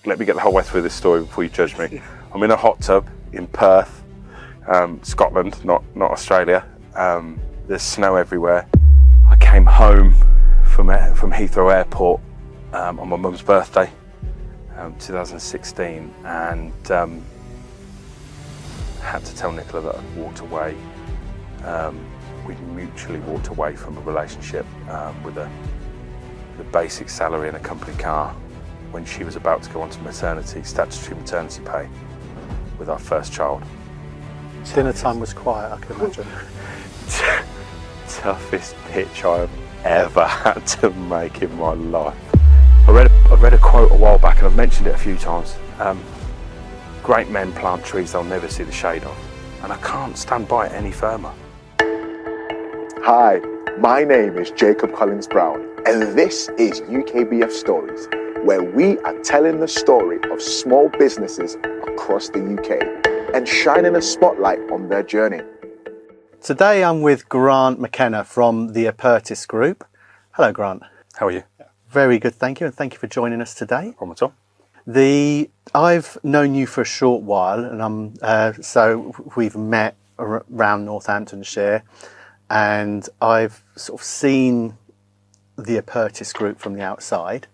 let me get the whole way through this story before you judge me. I'm in a hot tub in Perth, Scotland, not Australia. There's snow everywhere. I came home from Heathrow Airport on my mum's birthday, 2016, and had to tell Nicola that I'd walked away. We'd mutually walked away from a relationship with a basic salary and a company car when she was about to go on to maternity, statutory maternity pay, with our first child. Dinner time was quiet, I can imagine. Toughest pitch I've ever had to make in my life. I read a quote a while back, and I've mentioned it a few times. Great men plant trees they'll never see the shade of, and I can't stand by it any firmer. Hi, my name is Jacob Collins Brown, and this is UKBF Stories, where we are telling the story of small businesses across the UK and shining a spotlight on their journey. Today I'm with Grant Mckenna from the Apertus Group. Hello, Grant. How are you? Very good, thank you, and thank you for joining us today. Problem at all. I've known you for a short while, and so we've met around Northamptonshire, and I've sort of seen the Apertus Group from the outside.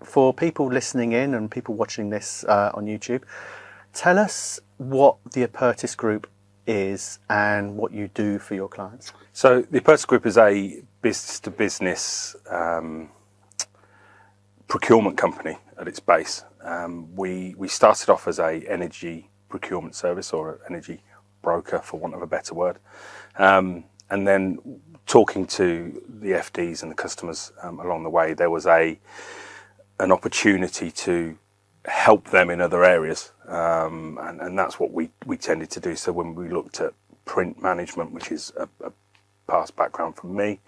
For people listening in and people watching this on YouTube, tell us what the Apertus Group is and what you do for your clients. So the Apertus Group is a business-to-business procurement company at its base. We started off as a energy procurement service, or energy broker, for want of a better word, and then talking to the FDs and the customers along the way, there was an opportunity to help them in other areas, and that's what we tended to do. So when we looked at print management, which is a past background from me,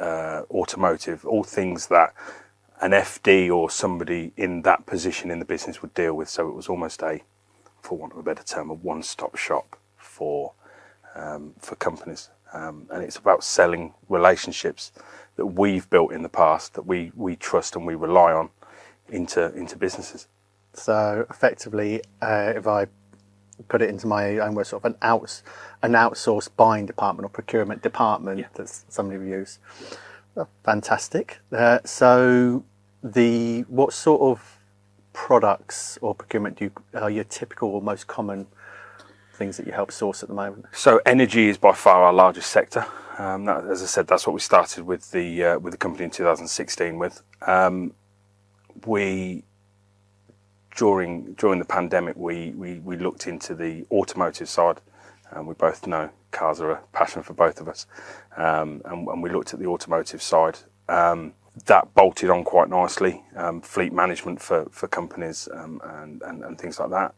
automotive, all things that an FD or somebody in that position in the business would deal with. So it was almost for want of a better term, a one-stop shop for companies, and it's about selling relationships that we've built in the past, that we trust and we rely on, into businesses. So effectively, if I put it into my own words, sort of an outsourced buying department or procurement department that somebody will use. Oh, fantastic. So what sort of products or procurement are your typical or most common things that you help source at the moment? So energy is by far our largest sector. As I said, that's what we started with the company in 2016 with. During the pandemic, we looked into the automotive side, and we both know cars are a passion for both of us, and we looked at the automotive side. That bolted on quite nicely, fleet management for companies, and things like that.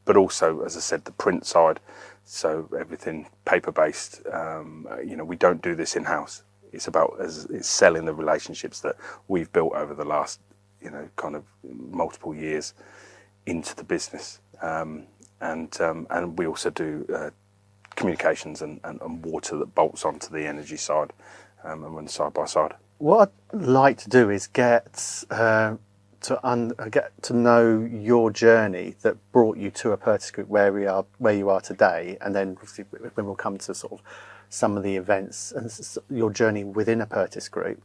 But also, as I said, the print side, so everything paper-based. We don't do this in-house. It's it's selling the relationships that we've built over the last kind of multiple years into the business, and we also do communications and water that bolts onto the energy side, and run side by side. What I'd like to do is get to know your journey that brought you to Apertus Group, where you are today, and then when we'll come to sort of some of the events and your journey within Apertus Group.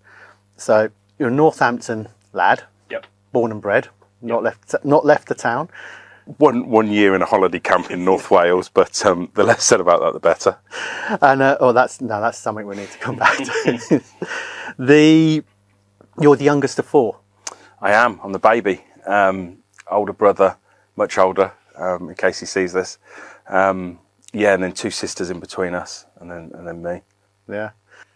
So you're a Northampton lad. Yep. Born and bred, not left the town. One year in a holiday camp in North Wales, but the less said about that, the better. And that's something we need to come back to. You're the youngest of four. I am. I'm the baby. Older brother, much older, in case he sees this. And then two sisters in between us, and then me. Yeah.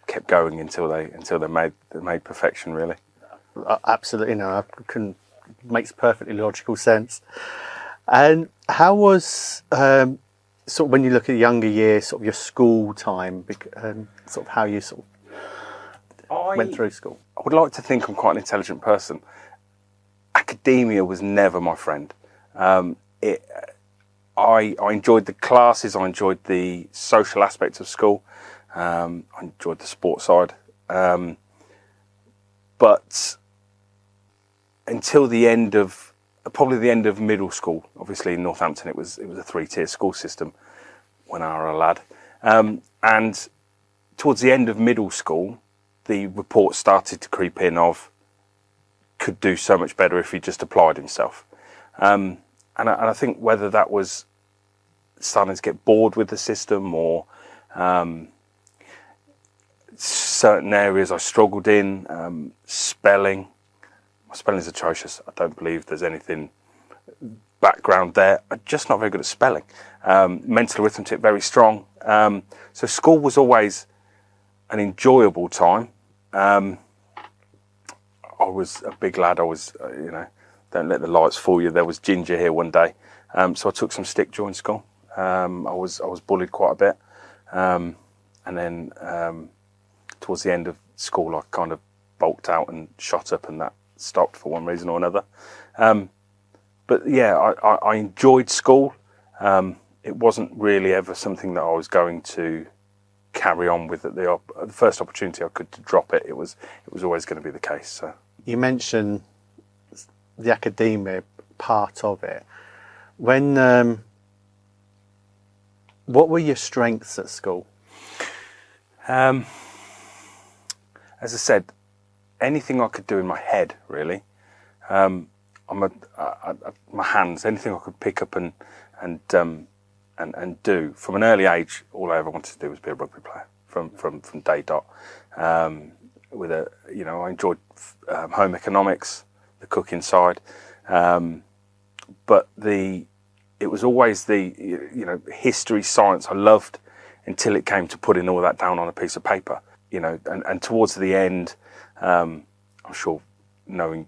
Kept going until they made perfection, really. Absolutely, makes perfectly logical sense. And how was sort of when you look at younger years, sort of your school time, sort of how you sort of went through school? I would like to think I'm quite an intelligent person. Academia was never my friend. I enjoyed the classes, I enjoyed the social aspect of school, I enjoyed the sports side, but until the end of, probably the end of middle school. Obviously in Northampton it was a 3-tier school system when I was a lad. And towards the end of middle school, the reports started to creep in of could do so much better if he just applied himself. And I think whether that was starting to get bored with the system or certain areas I struggled in, spelling. My spelling is atrocious. I don't believe there's anything background there. I'm just not very good at spelling. Mental arithmetic, very strong. So school was always an enjoyable time. I was a big lad. I was, don't let the lights fool you. There was ginger here one day. So I took some stick during school. I was bullied quite a bit. And then towards the end of school, I kind of bulked out and shot up, and that stopped for one reason or another. But yeah, I enjoyed school. It wasn't really ever something that I was going to carry on with at the first opportunity I could to drop it. It was always going to be the case. So you mentioned the academia part of it. When what were your strengths at school? As I said, anything I could do in my head, really. My hands, anything I could pick up and do. From an early age, all I ever wanted to do was be a rugby player. From day dot. I enjoyed home economics, the cooking side, but it was always the history, science I loved until it came to putting all that down on a piece of paper. And towards the end, I'm sure, knowing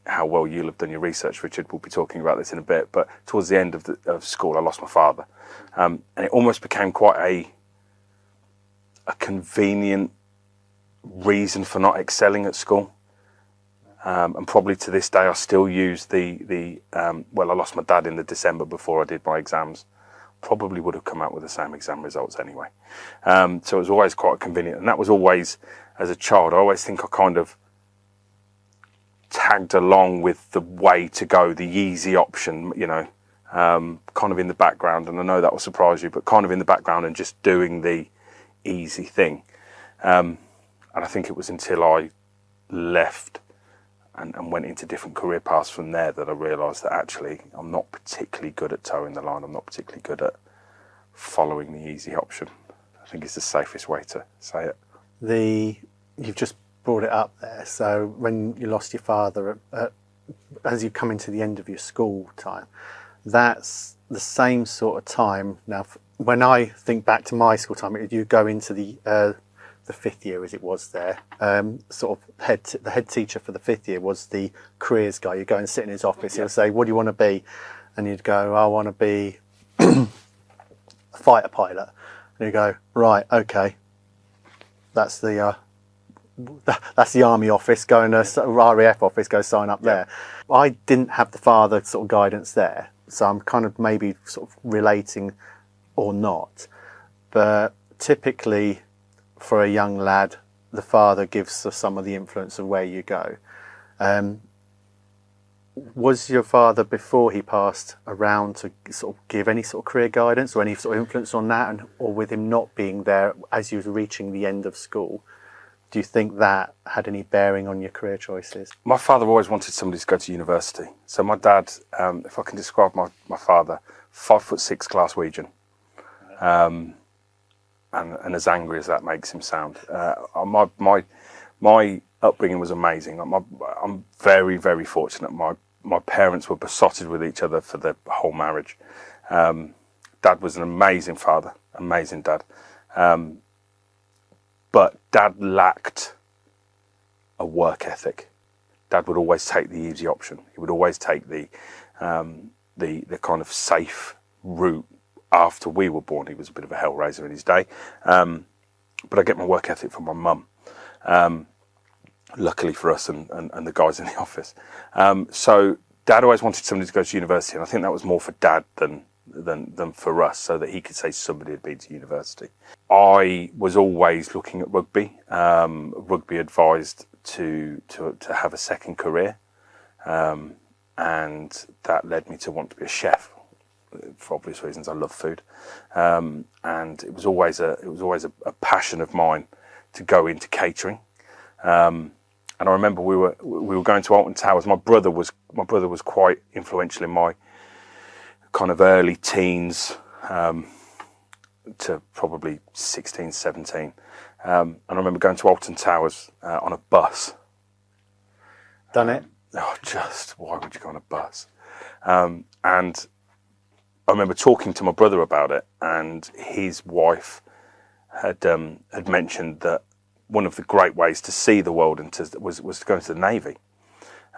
how well you'll have done your research, Richard, we'll be talking about this in a bit, but towards the end of school I lost my father, and it almost became quite a convenient reason for not excelling at school, and probably to this day I still use I lost my dad in the December before I did my exams. Probably would have come out with the same exam results anyway. So it was always quite convenient, and that was always, as a child, I always think I kind of tagged along with the way to go, the easy option, kind of in the background. And I know that will surprise you, but kind of in the background and just doing the easy thing. And I think it was until I left and went into different career paths from there that I realised that actually I'm not particularly good at towing the line. I'm not particularly good at following the easy option. I think it's the safest way to say it. You've just brought it up there. So when you lost your father, as you come into the end of your school time, that's the same sort of time. Now, when I think back to my school time, you go into the 5th year, as it was there. The head teacher for the 5th year was the careers guy. You go and sit in his office. Yeah. He'll say, "What do you want to be?" And you'd go, "I want to be a fighter pilot." And you go, "Right, okay, that's the army office. Go in a RAF office. Go sign up there." I didn't have the father sort of guidance there, so I'm kind of maybe sort of relating or not. But typically, for a young lad, the father gives us some of the influence of where you go. Was your father, before he passed, around to sort of give any sort of career guidance or any sort of influence on that, or with him not being there as you were reaching the end of school, do you think that had any bearing on your career choices? My father always wanted somebody to go to university. So my dad, if I can describe my father, 5'6" Glaswegian. And as angry as that makes him sound. My upbringing was amazing. I'm very, very fortunate. My parents were besotted with each other for their whole marriage. Dad was an amazing father, amazing dad. But Dad lacked a work ethic. Dad would always take the easy option. He would always take the kind of safe route. After we were born, he was a bit of a hellraiser in his day. But I get my work ethic from my mum, luckily for us and the guys in the office. So Dad always wanted somebody to go to university, and I think that was more for Dad than for us, so that he could say somebody had been to university. I was always looking at rugby. Rugby advised to have a second career. and that led me to want to be a chef. For obvious reasons, I love food, and it was always a passion of mine to go into catering. And I remember we were going to Alton Towers. My brother was quite influential in my kind of early teens to probably 16, 17. And I remember going to Alton Towers on a bus. Done it? Why would you go on a bus? And I remember talking to my brother about it, and his wife had mentioned that one of the great ways to see the world was to go into the Navy.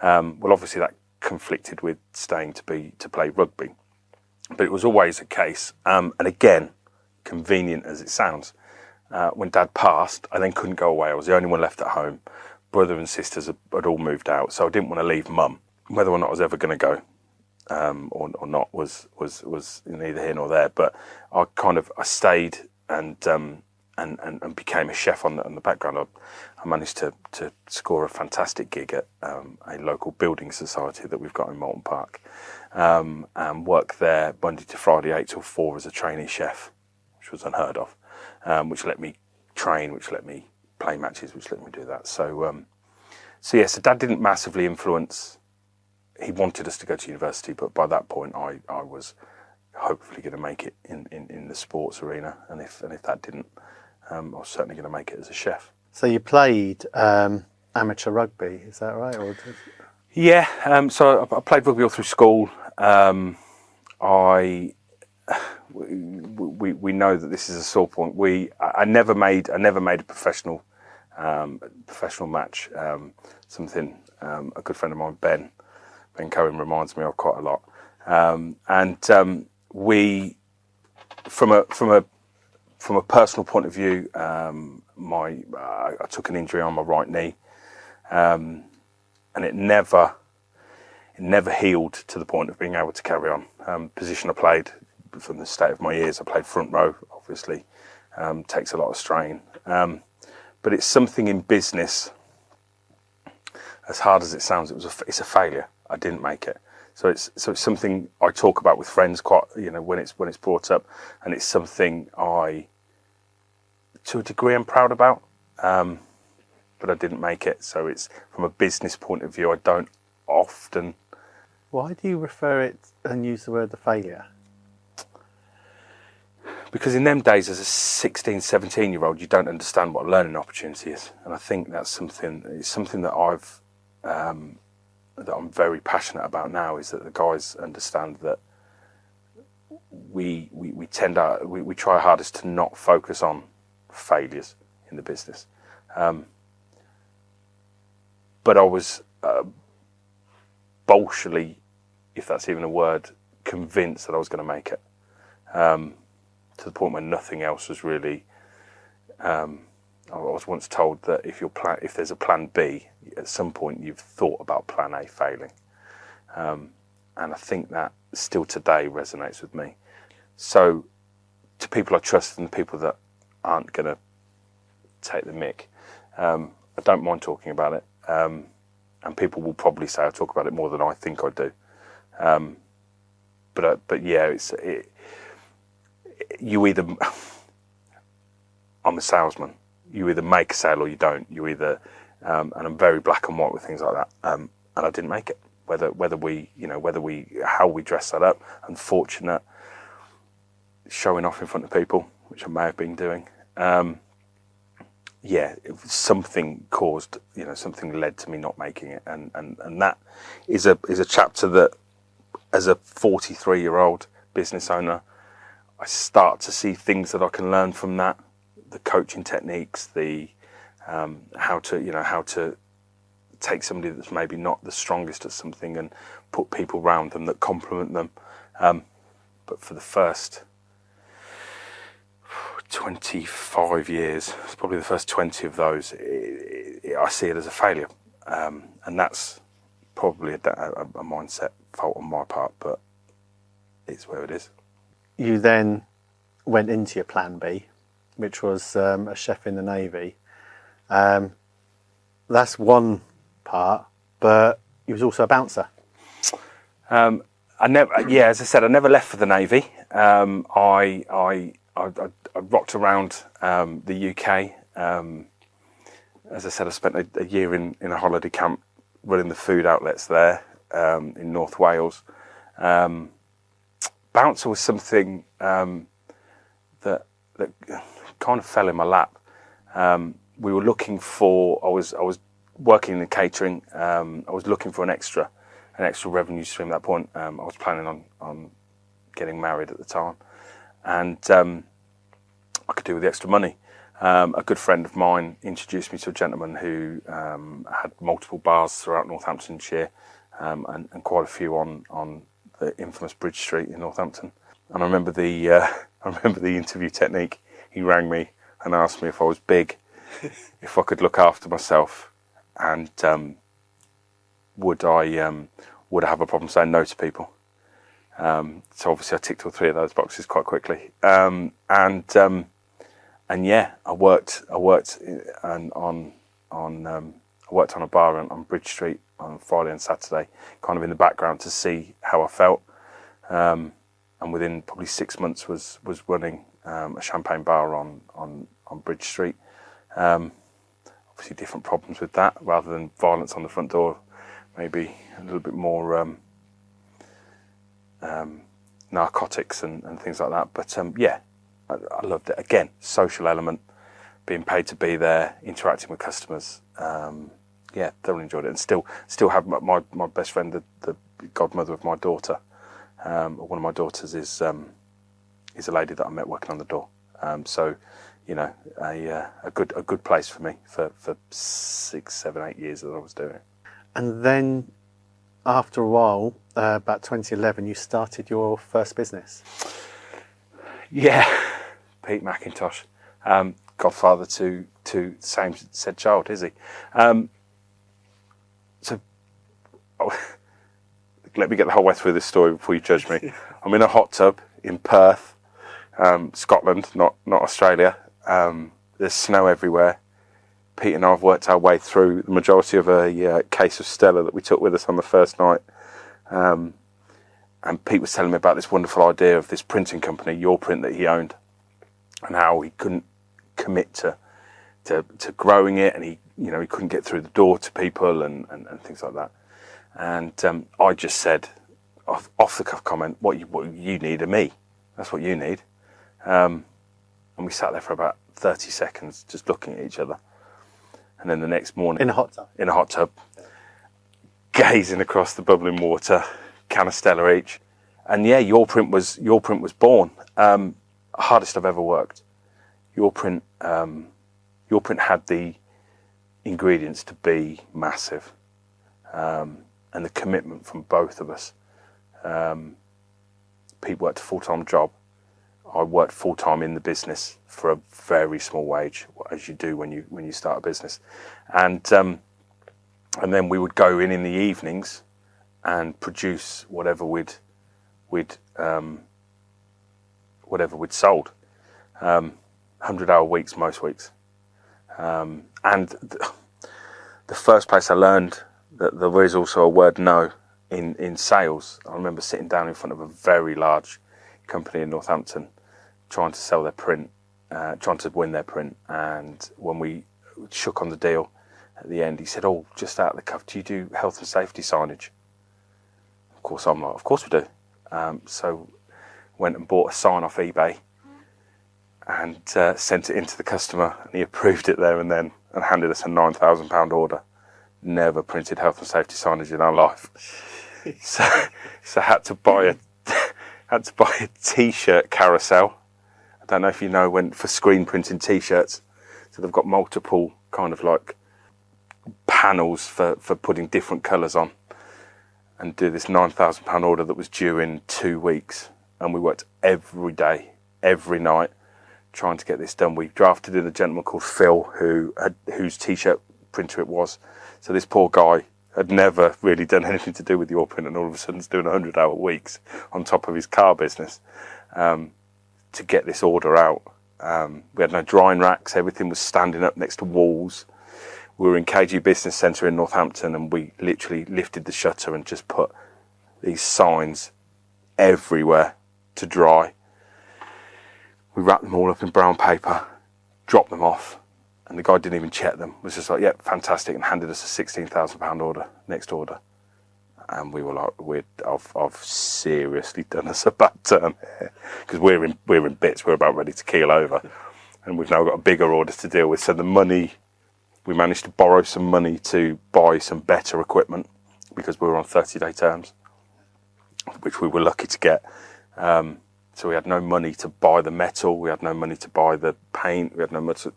Well, obviously that conflicted with staying to play rugby, but it was always a case. And again, convenient as it sounds, when Dad passed, I then couldn't go away. I was the only one left at home. Brother and sisters had all moved out, so I didn't want to leave Mum. Whether or not I was ever going to go or not was neither here nor there. But I stayed and became a chef on the background. I managed to score a fantastic gig at a local building society that we've got in Moulton Park, and worked there Monday to Friday 8 till 4 as a trainee chef, which was unheard of, which let me train, which let me play matches, which let me do that. So Dad didn't massively influence. He wanted us to go to university, but by that point I was hopefully going to make it in the sports arena, and if that didn't, I was certainly going to make it as a chef. So you played amateur rugby, is that right? Yeah, so I played rugby all through school. We know that this is a sore point. I never made a professional match. Something a good friend of mine, Ben Cohen, reminds me of quite a lot. We, from a personal point of view, I took an injury on my right knee, and it never healed to the point of being able to carry on. Position I played, from the state of my ears, I played front row. Obviously, takes a lot of strain, but it's something in business. As hard as it sounds, it's a failure. I didn't make it. So it's something I talk about with friends quite, when it's brought up, and it's something I, to a degree, I'm proud about. But I didn't make it. So it's, from a business point of view, I don't often. Why do you refer it and use the word the failure? Because in them days, as a 16, 17-year-old, you don't understand what a learning opportunity is, and I think that's something that that I'm very passionate about now, is that the guys understand that we try our hardest to not focus on failures in the business. But I was bolshily, if that's even a word, convinced that I was going to make it, to the point where nothing else was really. I was once told that if there's a plan B, at some point you've thought about plan A failing, and I think that still today resonates with me. So, to people I trust and the people that aren't going to take the mick, I don't mind talking about it, and people will probably say I talk about it more than I think I do. But yeah, you either. I'm a salesman. You either make a sale or you don't. You either, and I'm very black and white with things like that. And I didn't make it. How we dress that up. Unfortunate, showing off in front of people, which I may have been doing. Something caused, something led to me not making it, and that is a chapter that, as a 43-year-old business owner, I start to see things that I can learn from that. The coaching techniques, the how to take somebody that's maybe not the strongest at something and put people around them that complement them. But for the first 25 years, it's probably the first 20 of those, I see it as a failure, and that's probably a mindset fault on my part, but it's where it is. You then went into your plan B, which was a chef in the Navy. That's one part, but you was also a bouncer. As I said, I never left for the Navy. I rocked around the UK. As I said, I spent a year in a holiday camp running the food outlets there in North Wales. Bouncer was something that kind of fell in my lap. We were looking for. I was working in catering. I was looking for an extra revenue stream at that point. I was planning on getting married at the time, and I could do with the extra money. A good friend of mine introduced me to a gentleman who had multiple bars throughout Northamptonshire, and quite a few on the infamous Bridge Street in Northampton. And I remember the interview technique. He rang me and asked me if I was big, if I could look after myself, and would I have a problem saying no to people. So obviously I ticked all three of those boxes quite quickly. And yeah, I worked on a bar on Bridge Street on Friday and Saturday, kind of in the background to see how I felt. And within probably 6 months was running a champagne bar on Bridge Street. Obviously different problems with that, rather than violence on the front door, maybe a little bit more narcotics and things like that. But yeah, I loved it. Again, social element, being paid to be there, interacting with customers. Yeah, thoroughly enjoyed it, and still have my best friend, the godmother of my daughter. One of my daughters is a lady that I met working on the door. So, you know, a good place for me for 6, 7, 8 years that I was doing it. And then, after a while, about 2011, you started your first business. Yeah, Pete McIntosh, godfather to the same said child, is he? Let me get the whole way through this story before you judge me. I'm in a hot tub in Perth, Scotland, not Australia. There's snow everywhere. Pete and I have worked our way through the majority of a case of Stella that we took with us on the first night. And Pete was telling me about this wonderful idea of this printing company, Your Print, that he owned, and how he couldn't commit to growing it, and he couldn't get through the door to people and things like that. And I just said, off the cuff comment, what you need are me. That's what you need. And we sat there for about 30 seconds just looking at each other. And then the next morning, In a hot tub, gazing across the bubbling water, can of Stella each, and yeah, Your Print was born. Hardest I've ever worked. Your Print had the ingredients to be massive, and the commitment from both of us. Pete worked a full-time job. I worked full-time in the business for a very small wage, as you do when you start a business, and then we would go in the evenings and produce whatever we'd sold. 100-hour weeks most weeks, and the first place I learned that there is also a word no in sales. I remember sitting down in front of a very large company in Northampton, trying to sell their print, trying to win their print, and when we shook on the deal at the end, he said, "Oh, just out of the cuff, do you do health and safety signage?" Of course, I'm like, "Of course we do." So went and bought a sign off eBay and sent it into the customer, and he approved it there and then and handed us a £9,000 order. Never printed health and safety signage in our life. So had to buy a T-shirt carousel. I don't know if you know, for screen printing T-shirts, so they've got multiple kind of like panels for putting different colours on, and do this £9,000 order that was due in 2 weeks, and we worked every day, every night, trying to get this done. We drafted in a gentleman called Phil, whose T-shirt printer it was. So this poor guy had never really done anything to do with Your Print, and all of a sudden is doing 100-hour weeks on top of his car business to get this order out. We had no drying racks. Everything was standing up next to walls. we were in KG Business Centre in Northampton, and we literally lifted the shutter and just put these signs everywhere to dry. We wrapped them all up in brown paper, dropped them off, and the guy didn't even check them. It was just like, "Yep, fantastic," and handed us a £16,000 order, next order. And we were like, I've seriously done us a bad turn here, because we're in bits. We're about ready to keel over, and we've now got a bigger order to deal with. So the money, we managed to borrow some money to buy some better equipment, because we were on 30-day terms, which we were lucky to get. So we had no money to buy the metal, we had no money to buy the paint, we had no money to...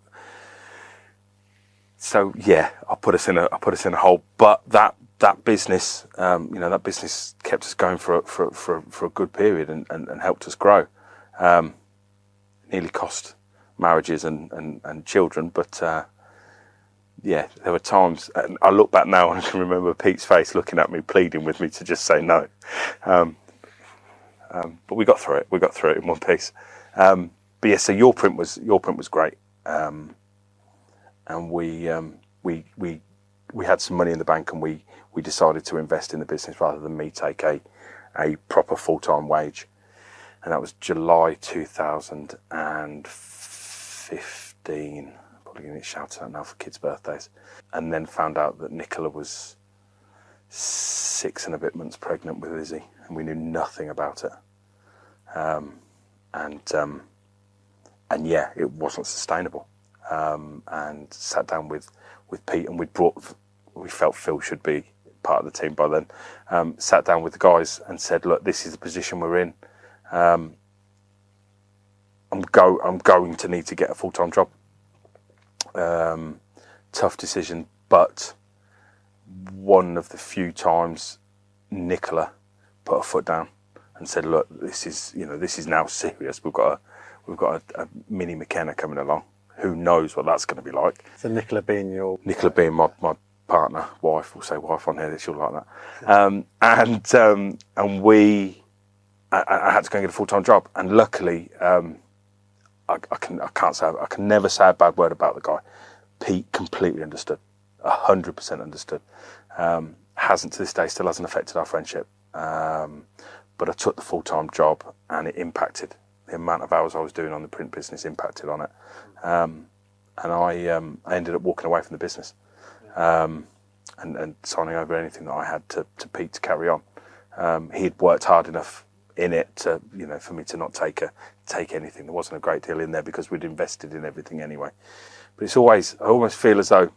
So yeah, I put us in a hole. But that business, that business kept us going for a good period and helped us grow. Nearly cost marriages and children, but yeah, there were times, and I look back now and I can remember Pete's face looking at me, pleading with me to just say no. But we got through it. We got through it in one piece. But yeah, so your print was great, and we had some money in the bank, and we decided to invest in the business rather than me take a proper full-time wage, and that was July 2015. Probably going to get shouted out now for kids' birthdays, and then found out that Nicola was 6 and a bit months pregnant with Izzy, and we knew nothing about it. And yeah, it wasn't sustainable. And sat down with Pete, and we felt Phil should be part of the team by then. Sat down with the guys and said, "Look, this is the position we're in. I'm going to need to get a full-time job." Tough decision, but one of the few times Nicola put her foot down and said, "Look, this is now serious. We've got a mini Mckenna coming along. Who knows what that's going to be like?" So Nicola being my partner, wife. We'll say wife on here. She'll like that. And I had to go and get a full-time job, and luckily, I can never say a bad word about the guy. Pete completely understood, 100% understood. Hasn't to this day, still hasn't affected our friendship. But I took the full-time job, and it impacted. The amount of hours I was doing on the print business impacted on it. And I ended up walking away from the business, and signing over anything that I had to Pete to carry on. He'd worked hard enough in it to, for me to not take anything. There wasn't a great deal in there because we'd invested in everything anyway. But I almost feel as though,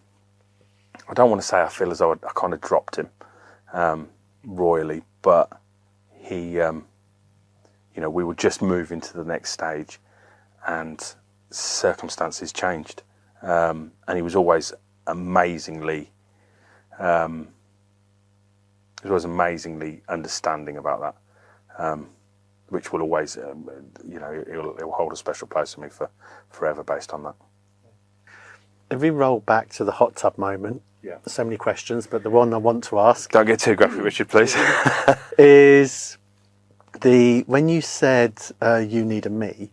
I don't want to say I feel as though I kind of dropped him royally, but he, we were just moving to the next stage, and circumstances changed. And he was always amazingly understanding about that, which will always, he'll hold a special place for me forever based on that. If we roll back to the hot tub moment, Yeah. so many questions, but the one I want to ask Don't get too graphic, Richard, please. is when you said you need a me,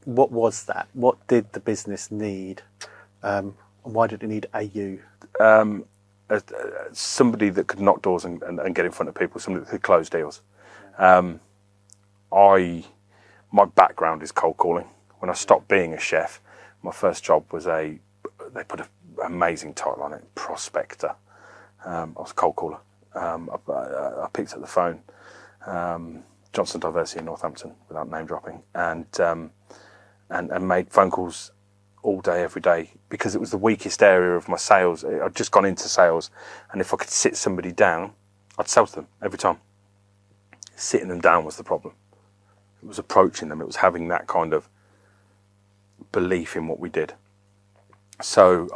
what was that? What did the business need? Why did it need a you? Somebody that could knock doors and get in front of people, somebody that could close deals. My background is cold calling. When I stopped being a chef, my first job was they put an amazing title on it, prospector. I was a cold caller. I picked up the phone, Johnson Diversity in Northampton, without name dropping, and made phone calls all day, every day, because it was the weakest area of my sales. I'd just gone into sales, and if I could sit somebody down, I'd sell to them every time. Sitting them down was the problem. It was approaching them. It was having that kind of belief in what we did. So,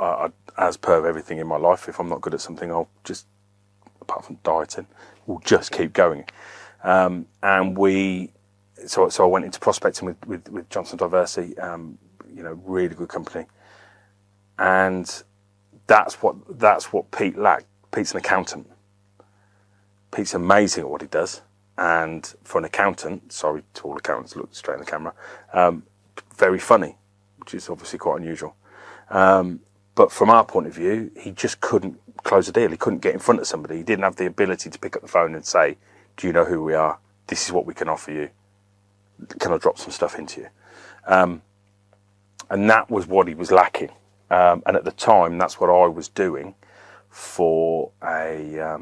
as per everything in my life, if I'm not good at something, I'll just, apart from dieting, we'll just keep going. So I went into prospecting with Johnson Diversity, really good company. And that's what Pete lacked. Pete's an accountant. Pete's amazing at what he does. And for an accountant, sorry to all accountants, look straight in the camera, very funny, which is obviously quite unusual. But from our point of view, he just couldn't close a deal. He couldn't get in front of somebody. He didn't have the ability to pick up the phone and say, do you know who we are? This is what we can offer you. Can I drop some stuff into you? And that was what he was lacking. And at the time, that's what I was doing for a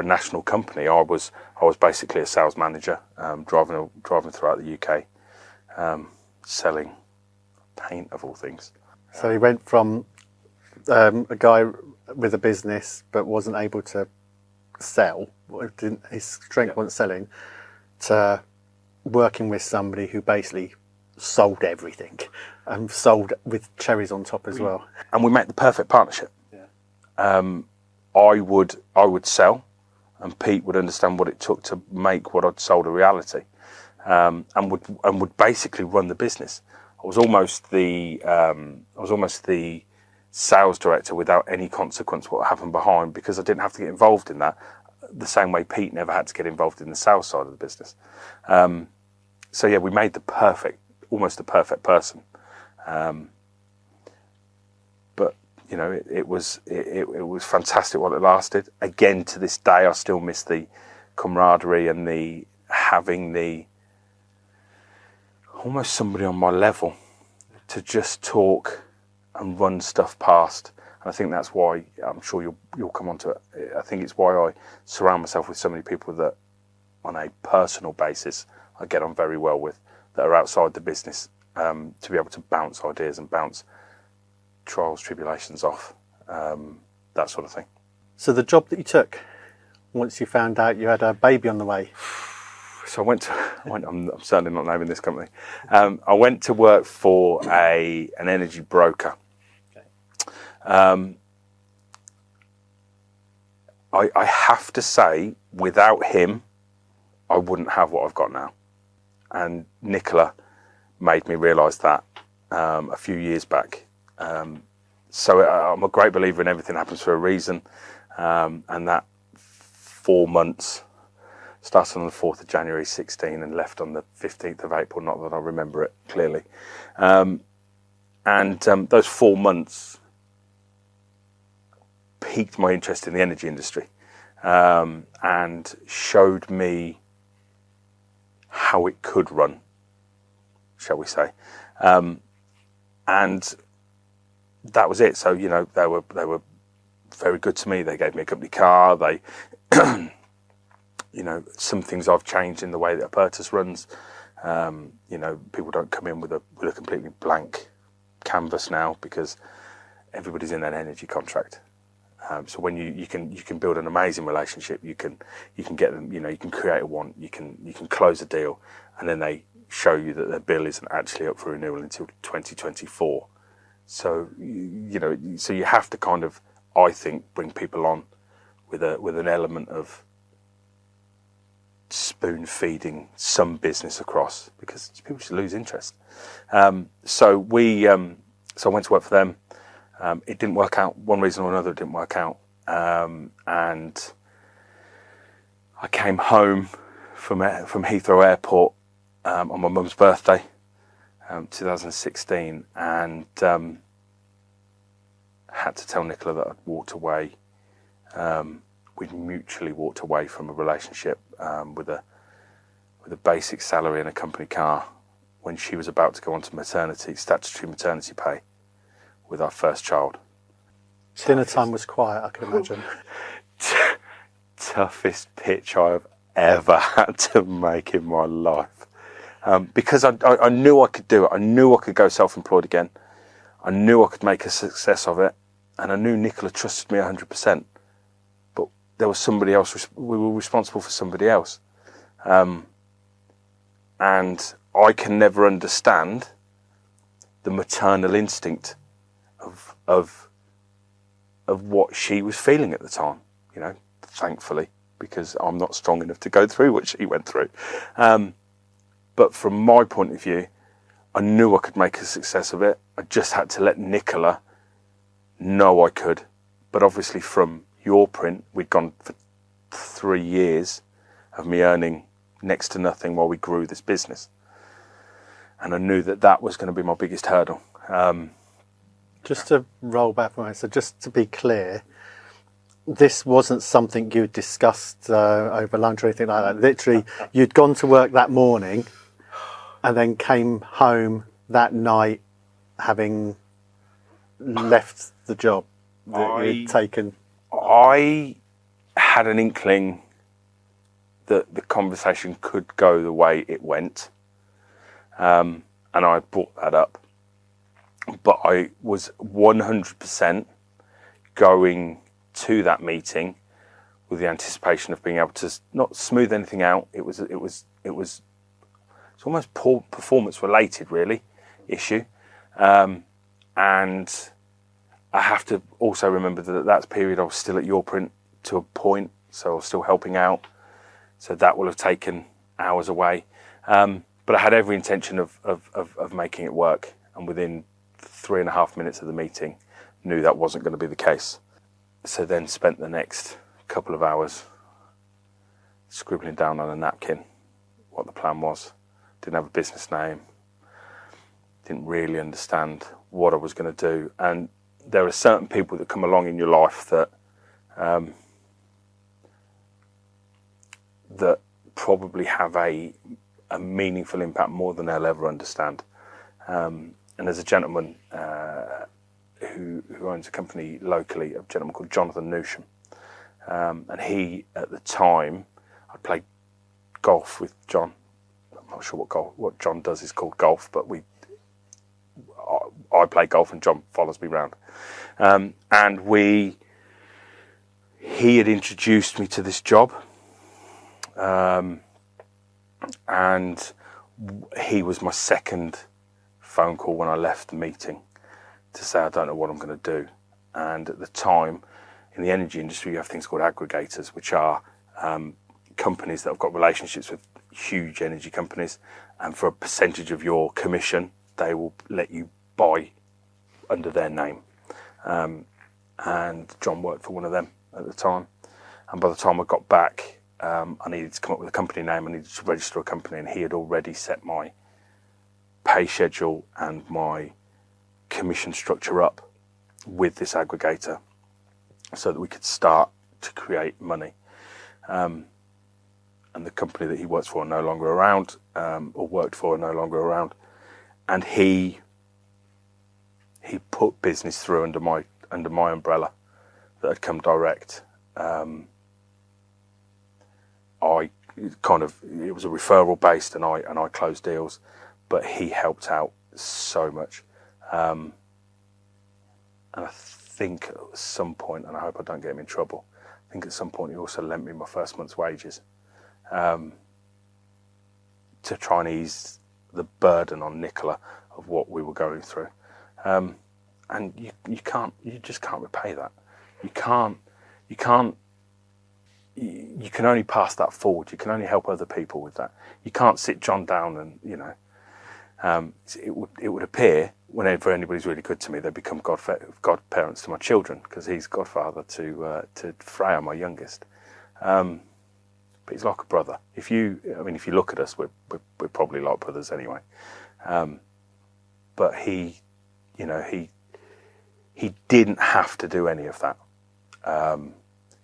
national company. I was basically a sales manager, driving throughout the UK, selling paint of all things. So he went from a guy with a business but wasn't able to sell, his strength wasn't selling, to working with somebody who basically sold everything and sold with cherries on top as well. And we made the perfect partnership. Yeah. I would sell, and Pete would understand what it took to make what I'd sold a reality, and would basically run the business. I was almost the sales director without any consequence what happened behind, because I didn't have to get involved in that the same way Pete never had to get involved in the sales side of the business. So yeah, we made almost the perfect person. But you know, it was fantastic while it lasted. Again, to this day, I still miss the camaraderie and having almost somebody on my level to just talk and run stuff past. And I think that's why, I'm sure you'll come on to it, I think it's why I surround myself with so many people that on a personal basis I get on very well with, that are outside the business, to be able to bounce ideas and bounce trials, tribulations off, that sort of thing. So the job that you took once you found out you had a baby on the way? So I'm certainly not naming this company. I went to work for an energy broker. Okay. I have to say, without him, I wouldn't have what I've got now. And Nicola made me realise that a few years back. So I'm a great believer in everything happens for a reason, and that 4 months started on the 4th of January 16 and left on the 15th of April, not that I remember it clearly. And those 4 months piqued my interest in the energy industry, and showed me how it could run, shall we say. And that was it. So, you know, they were very good to me. They gave me a company car. They, you know, some things I've changed in the way that Apertus runs. You know, people don't come in with a completely blank canvas now, because everybody's in an energy contract. So when you can build an amazing relationship, you can get them, you know, you can create a want, you can close a deal, and then they show you that their bill isn't actually up for renewal until 2024. So so you have to kind of, I think, bring people on with an element of spoon feeding some business across, because people should lose interest. So I went to work for them. It didn't work out. One reason or another, it didn't work out. And I came home from Heathrow Airport on my mum's birthday, 2016, and had to tell Nicola that I'd walked away. We'd mutually walked away from a relationship with a basic salary and a company car, when she was about to go on to statutory maternity pay, with our first child. Dinner time was quiet, I can imagine. Toughest pitch I've ever had to make in my life. Because I knew I could do it. I knew I could go self-employed again. I knew I could make a success of it. And I knew Nicola trusted me 100%. But there was somebody else, we were responsible for somebody else. And I can never understand the maternal instinct of what she was feeling at the time, you know, thankfully, because I'm not strong enough to go through what she went through. But from my point of view, I knew I could make a success of it. I just had to let Nicola know I could. But obviously from your print, we'd gone for 3 years of me earning next to nothing while we grew this business. And I knew that was going to be my biggest hurdle. Just to roll back from it, so just to be clear, this wasn't something you discussed over lunch or anything like that. Literally, you'd gone to work that morning and then came home that night having left the job that you'd taken. I had an inkling that the conversation could go the way it went, and I brought that up. But I was 100% going to that meeting with the anticipation of being able to not smooth anything out. It was it's almost poor performance related, really, issue. And I have to also remember that at that period I was still at Your Print to a point, so I was still helping out. So that will have taken hours away. But I had every intention of making it work, and within 3.5 minutes of the meeting, knew that wasn't going to be the case. So then spent the next couple of hours scribbling down on a napkin what the plan was. Didn't have a business name. Didn't really understand what I was going to do. And there are certain people that come along in your life that that probably have a meaningful impact more than they'll ever understand. And there's a gentleman who owns a company locally, a gentleman called Jonathan Newsham. And he, at the time, I played golf with John. I'm not sure what John does is called golf, but I play golf and John follows me around. And he had introduced me to this job. And he was my second phone call when I left the meeting to say I don't know what I'm going to do. And at the time, in the energy industry, you have things called aggregators, which are companies that have got relationships with huge energy companies, and for a percentage of your commission, they will let you buy under their name. And John worked for one of them at the time. And by the time I got back, I needed to come up with a company name. I needed to register a company, and he had already set my pay schedule and my commission structure up with this aggregator so that we could start to create money. And the company that he works for are no longer around, or worked for are no longer around. And he put business through under my umbrella that had come direct. It was a referral based, and I closed deals, but he helped out so much. And I think at some point, and I hope I don't get him in trouble, I think at some point he also lent me my first month's wages to try and ease the burden on Nicola of what we were going through. And you just can't repay that. You can only pass that forward. You can only help other people with that. You can't sit John down and, it would appear whenever anybody's really good to me, they become godparents to my children, because he's godfather to Freya, my youngest. But he's like a brother. If you look at us, we're probably like brothers anyway. But he didn't have to do any of that.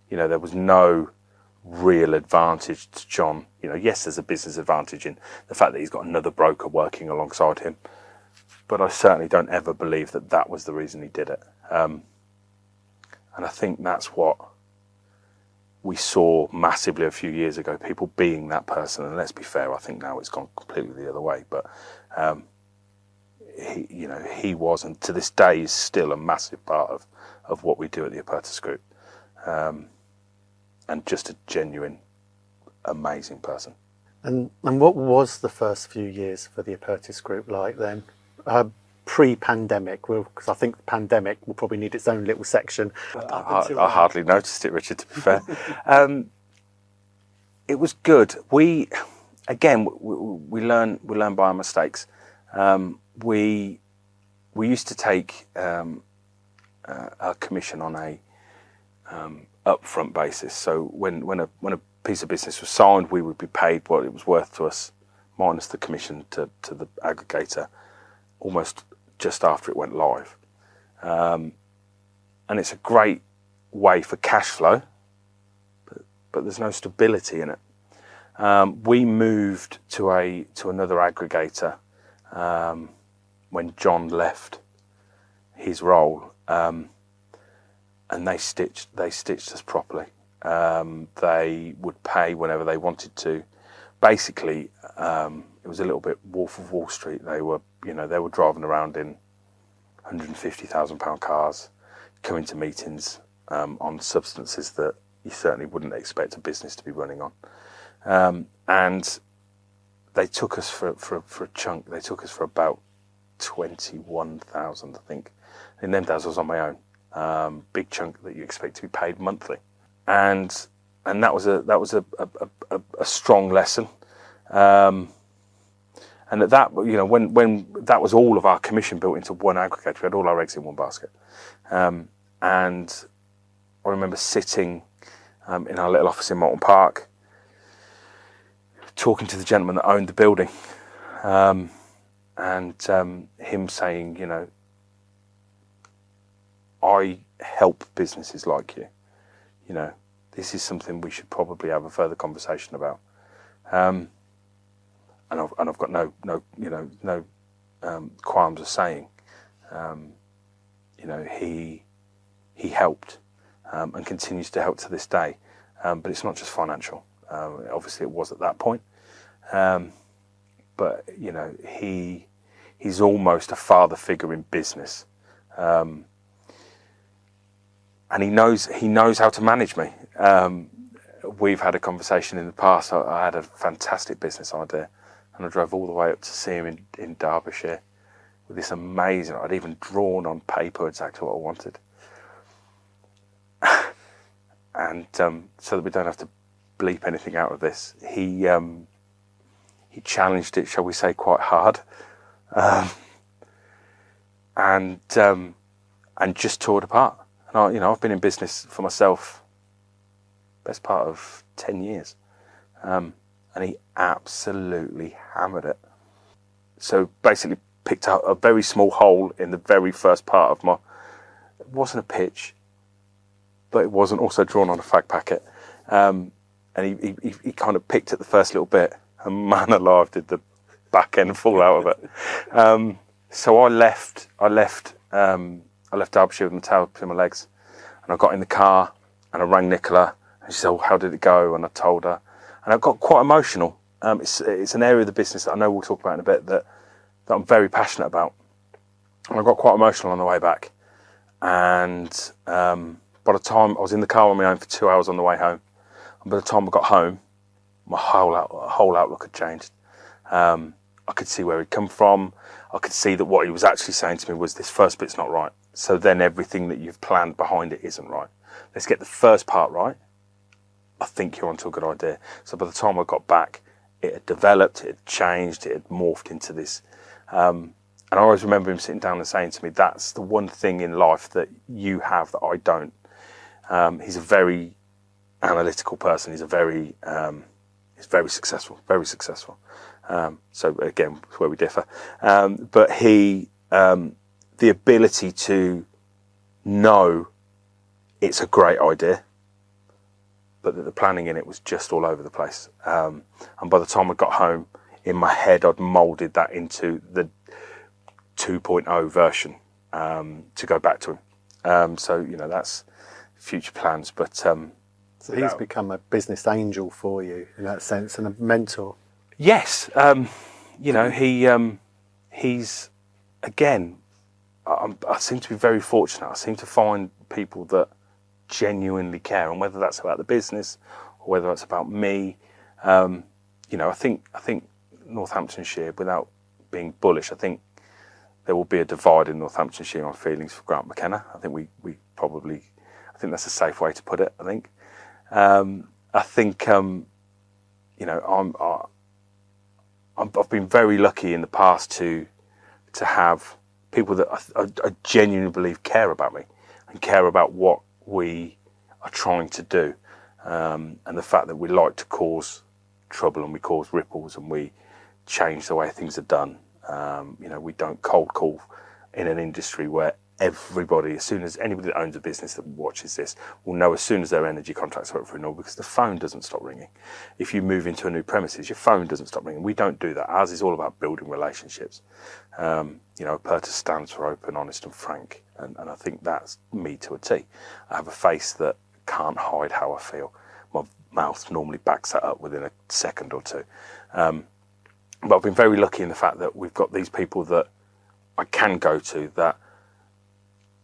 There was no real advantage to John. Yes, there's a business advantage in the fact that he's got another broker working alongside him, but I certainly don't ever believe that was the reason he did it. And I think that's what we saw massively a few years ago, people being that person. And let's be fair, I think now it's gone completely the other way, but he was, and to this day is still a massive part of what we do at the Apertus Group. And just a genuine, amazing person. And what was the first few years for the Apertus Group like then? Pre-pandemic, because I think the pandemic will probably need its own little section. I hardly noticed it, Richard, to be fair. It was good. We learn by our mistakes. We used to take our commission on a upfront basis. So when a piece of business was signed, we would be paid what it was worth to us, minus the commission to the aggregator, almost just after it went live. and it's a great way for cash flow, but there's no stability in it. We moved to another aggregator when John left his role, and they stitched us properly. They would pay whenever they wanted to. Basically, it was a little bit Wolf of Wall Street. They were driving around in £150,000 cars, coming to meetings on substances that you certainly wouldn't expect a business to be running on. And they took us for a chunk. They took us for about 21,000, I think. In them days, I was on my own. Big chunk that you expect to be paid monthly, and that was a strong lesson. And at that, when that was all of our commission built into one aggregator, we had all our eggs in one basket. And I remember sitting in our little office in Moulton Park, talking to the gentleman that owned the building, and him saying, I help businesses like you. This is something we should probably have a further conversation about. And I've got no qualms of saying, he helped and continues to help to this day. But it's not just financial. Obviously, it was at that point. But he's almost a father figure in business, and he knows how to manage me. We've had a conversation in the past. I had a fantastic business idea, and I drove all the way up to see him in Derbyshire with this amazing. I'd even drawn on paper exactly what I wanted, and so that we don't have to bleep anything out of this, he challenged it, shall we say, quite hard, and just tore it apart. And I've been in business for myself best part of 10 years, and he absolutely hammered it. So basically picked out a very small hole in the very first part of my, it wasn't a pitch, but it wasn't also drawn on a fag packet, and he kind of picked at the first little bit, and man alive did the back end fall out of it. So I left Derbyshire with my tail between my legs, and I got in the car and I rang Nicola, and she said, "Oh, how did it go?" And I told her, and I got quite emotional. It's an area of the business that I know we'll talk about in a bit that I'm very passionate about, and I got quite emotional on the way back. And by the time I was in the car on my own for 2 hours on the way home, and by the time I got home, my whole outlook had changed. I could see where he'd come from. I could see that what he was actually saying to me was, this first bit's not right, so then everything that you've planned behind it isn't right. Let's get the first part right. I think you're onto a good idea. So by the time I got back, it had developed, it had changed, it had morphed into this. And I always remember him sitting down and saying to me, that's the one thing in life that you have that I don't. He's a very analytical person. He's very successful, very successful. So again, it's where we differ. But he, the ability to know it's a great idea, but that the planning in it was just all over the place. And by the time I got home, in my head, I'd moulded that into the 2.0 version to go back to him. So, that's future plans. But so he's become a business angel for you in that sense, and a mentor. Yes, he's again. I seem to be very fortunate. I seem to find people that genuinely care, and whether that's about the business or whether it's about me, I think Northamptonshire, without being bullish, I think there will be a divide in Northamptonshire on feelings for Grant Mckenna. I think I think that's a safe way to put it. I think, I've been very lucky in the past to have people that I genuinely believe care about me and care about what we are trying to do, and the fact that we like to cause trouble and we cause ripples and we change the way things are done. We don't cold call in an industry where everybody, as soon as anybody that owns a business that watches this will know as soon as their energy contracts are up for renewal, because the phone doesn't stop ringing. If you move into a new premises, your phone doesn't stop ringing. We don't do that. Ours is all about building relationships. Apertus stands for open, honest and frank. And I think that's me to a T. I have a face that can't hide how I feel. My mouth normally backs that up within a second or two. But I've been very lucky in the fact that we've got these people that I can go to that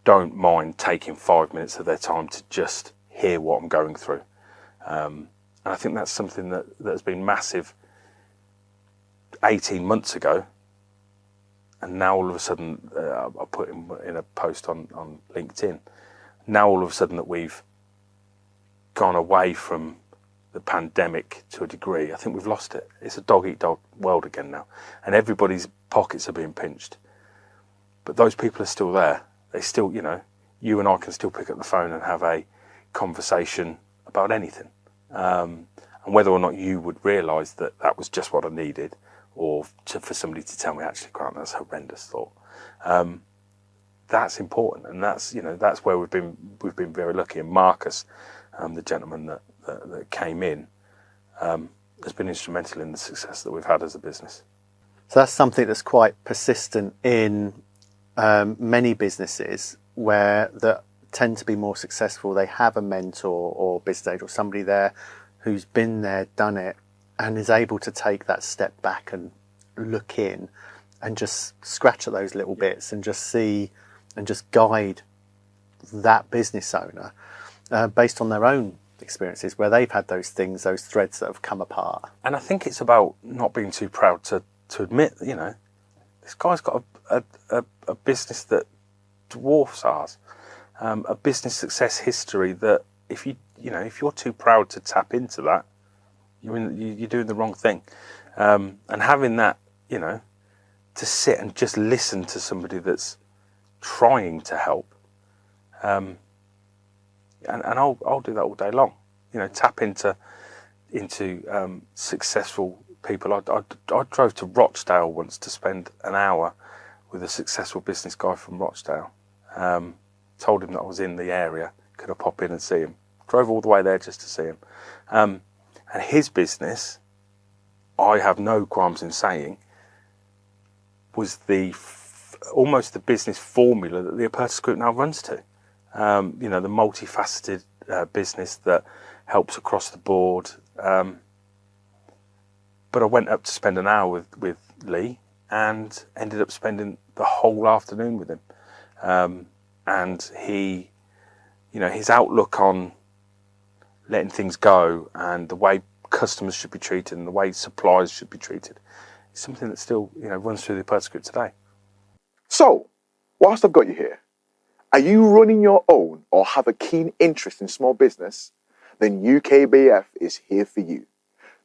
don't mind taking 5 minutes of their time to just hear what I'm going through. And I think that's something that has been massive 18 months ago. And now all of a sudden, I put in a post on LinkedIn, now all of a sudden that we've gone away from the pandemic to a degree, I think we've lost it. It's a dog-eat-dog world again now. And everybody's pockets are being pinched. But those people are still there. They still, you and I can still pick up the phone and have a conversation about anything. And whether or not you would realise that that was just what I needed, or for somebody to tell me, actually, Grant, that's a horrendous thought. That's important, and that's where we've been very lucky. And Marcus, the gentleman that came in, has been instrumental in the success that we've had as a business. So that's something that's quite persistent in many businesses that tend to be more successful. They have a mentor or business agent or somebody there who's been there, done it, and is able to take that step back and look in and just scratch at those little bits and just see and just guide that business owner based on their own experiences where they've had those things, those threads that have come apart. And I think it's about not being too proud to admit, this guy's got a business that dwarfs ours, a business success history that if you're too proud to tap into that, you're doing the wrong thing. And having that, to sit and just listen to somebody that's trying to help, and I'll do that all day long. Tap into successful people. I drove to Rochdale once to spend an hour with a successful business guy from Rochdale. Told him that I was in the area, could I pop in and see him? Drove all the way there just to see him. And his business, I have no qualms in saying, was almost the business formula that the Apertus Group now runs to. The multifaceted business that helps across the board. But I went up to spend an hour with Lee and ended up spending the whole afternoon with him. And he, his outlook on letting things go and the way customers should be treated and the way suppliers should be treated is something that still, runs through the Apertus Group today. So, whilst I've got you here, are you running your own or have a keen interest in small business? Then UKBF is here for you.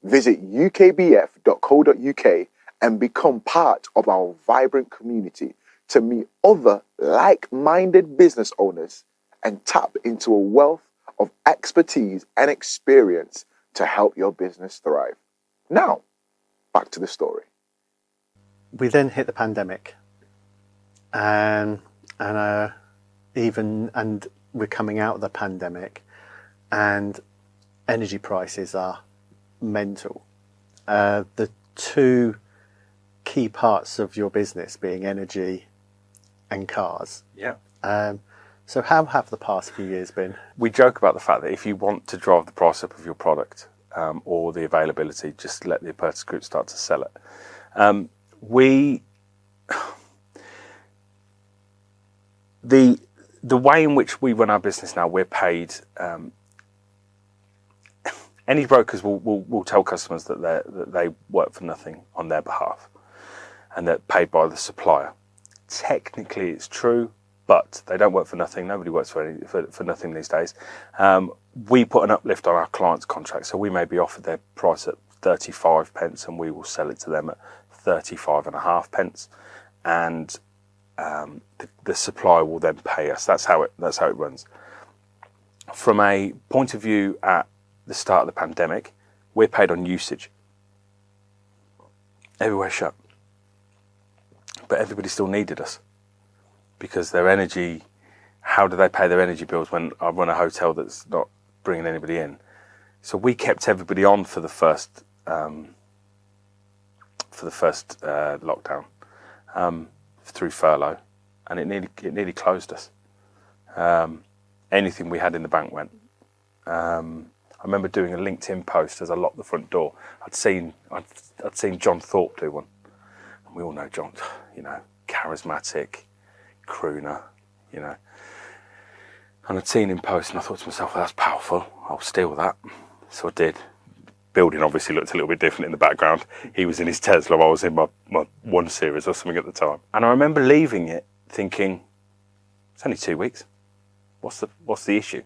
Visit ukbf.co.uk and become part of our vibrant community to meet other like-minded business owners and tap into a wealth of expertise and experience to help your business thrive. Now, back to the story. We then hit the pandemic, and we're coming out of the pandemic, and energy prices are mental. The two key parts of your business being energy and cars. Yeah. So how have the past few years been? We joke about the fact that if you want to drive the price up of your product or the availability, just let the Apertus Group start to sell it. The way in which we run our business now, we're paid. Any brokers will tell customers that they work for nothing on their behalf, and they're paid by the supplier. Technically, it's true, but they don't work for nothing. Nobody works for nothing these days. We put an uplift on our clients' contract, so we may be offered their price at 35 pence, and we will sell it to them at 35.5 pence, and the supplier will then pay us. That's how it runs. From a point of view at the start of the pandemic, we're paid on usage. Everywhere shut, but everybody still needed us because their energy, how do they pay their energy bills when I run a hotel that's not bringing anybody in? So we kept everybody on for the first lockdown through furlough, and it nearly closed us. Anything we had in the bank went. I remember doing a LinkedIn post as I locked the front door. I'd seen John Thorpe do one. And we all know John, charismatic, crooner, And I'd seen him post, and I thought to myself, well, that's powerful. I'll steal that. So I did. Building obviously looked a little bit different in the background. He was in his Tesla. I was in my 1 Series or something at the time. And I remember leaving it thinking, it's only 2 weeks. What's the issue?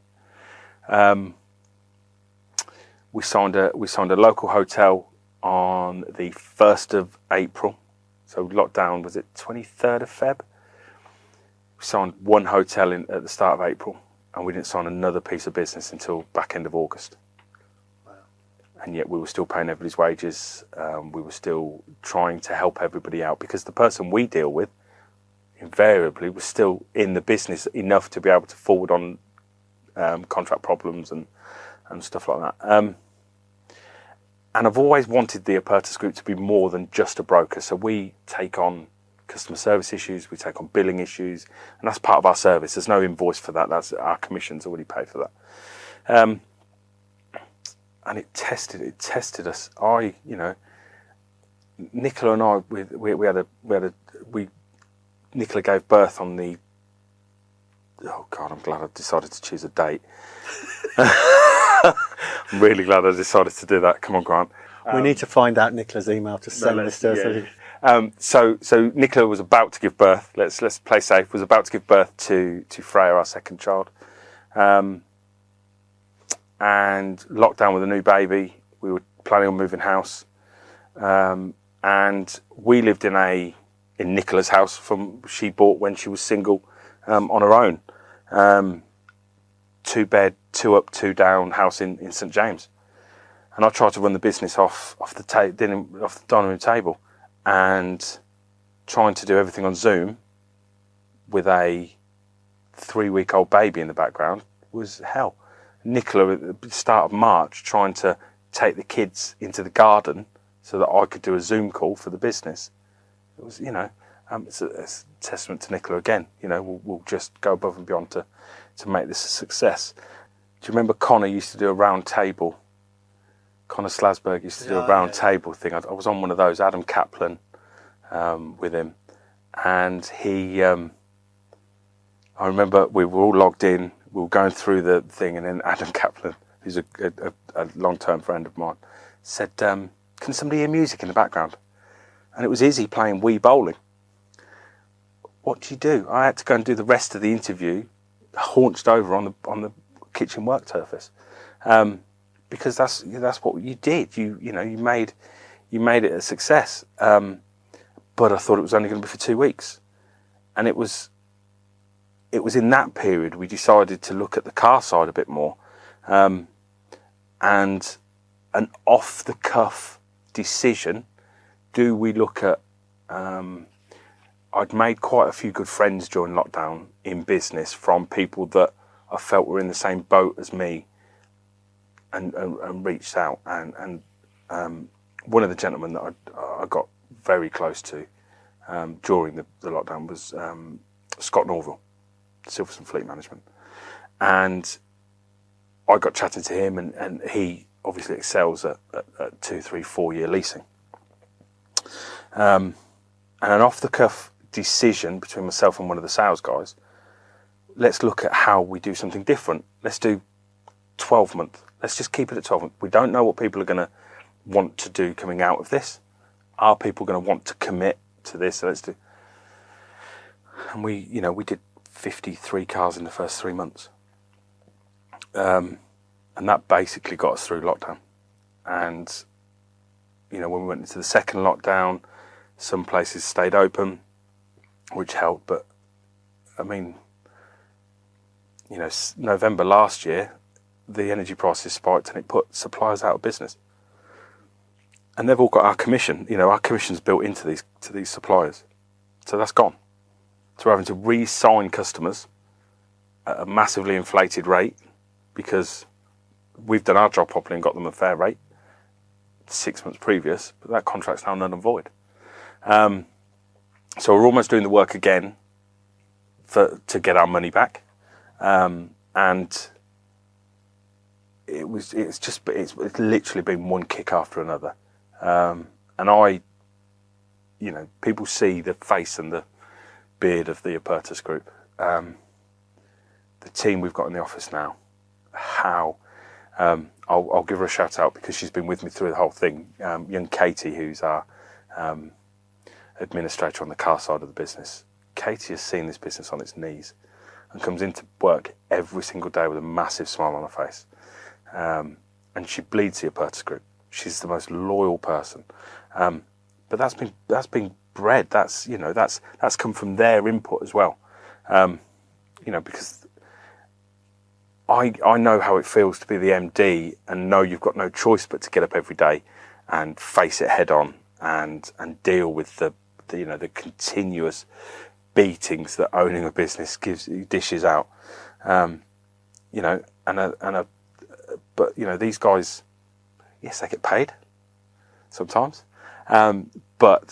We signed a local hotel on the 1st of April. So lockdown, was it 23rd of Feb? We signed one hotel at the start of April, and we didn't sign another piece of business until back end of August. Wow. And yet we were still paying everybody's wages. We were still trying to help everybody out, because the person we deal with invariably was still in the business enough to be able to forward on contract problems and stuff like that. And I've always wanted the Apertus Group to be more than just a broker. So we take on customer service issues, we take on billing issues, and that's part of our service. There's no invoice for that. That's our commissions already paid for that. And it tested us. Nicola and I, Nicola gave birth on the, oh God, I'm glad I decided to choose a date. I'm really glad I decided to do that. Come on, Grant. We need to find out Nicola's email to send this to us. Yeah. So Nicola was about to give birth. Let's play safe. Was about to give birth to Freya, our second child, and lockdown with a new baby. We were planning on moving house, and we lived in Nicola's house she bought when she was single, on her own. 2-bed, 2 up, 2 down house in St James, and I tried to run the business off the dining room table, and trying to do everything on Zoom with a 3-week-old baby in the background was hell. Nicola at the start of March trying to take the kids into the garden so that I could do a Zoom call for the business. It was, it's a testament to Nicola again. We'll just go above and beyond to make this a success. Do you remember Connor used to do a round table? Connor Slasberg used to do a round table thing. I was on one of those, Adam Kaplan, with him. And he, I remember we were all logged in, we were going through the thing, and then Adam Kaplan, who's a long-term friend of mine, said, can somebody hear music in the background? And it was Izzy playing Wii Bowling. What do you do? I had to go and do the rest of the interview haunched over on the kitchen work surface, because that's what you did. You made it a success. But I thought it was only going to be for 2 weeks, and it was in that period we decided to look at the car side a bit more, and an off the cuff decision. Do we look at? I'd made quite a few good friends during lockdown in business from people that I felt were in the same boat as me, and reached out. And one of the gentlemen that I got very close to during the lockdown was Scott Norville, Silverson Fleet Management. And I got chatting to him, and he obviously excels at 2, 3, 4 year leasing. And an off-the-cuff decision between myself and one of the sales guys, let's look at how we do something different. Let's do 12 month. Let's just keep it at 12 month. We don't know what people are going to want to do coming out of this. Are people going to want to commit to this? So let's do. And we did 53 cars in the first 3 months. And that basically got us through lockdown. And, when we went into the second lockdown, some places stayed open, which helped. But, November last year, the energy prices spiked and it put suppliers out of business. And they've all got our commission. Our commission's built into these suppliers. So that's gone. to having to re-sign customers at a massively inflated rate because we've done our job properly and got them a fair rate 6 months previous, but that contract's now null and void. So we're almost doing the work again to get our money back, and it's literally been one kick after another, and people see the face and the beard of the Apertus Group. The team we've got in the office now, I'll give her a shout out because she's been with me through the whole thing. Young Katie, who's our administrator on the car side of the business. Katie has seen this business on its knees and comes into work every single day with a massive smile on her face. And she bleeds the Apertus Group. She's the most loyal person. But that's been bred. That's come from their input as well. Because I know how it feels to be the MD and know you've got no choice but to get up every day and face it head on and deal with the continuous beatings that owning a business dishes out. But these guys, yes, they get paid sometimes, but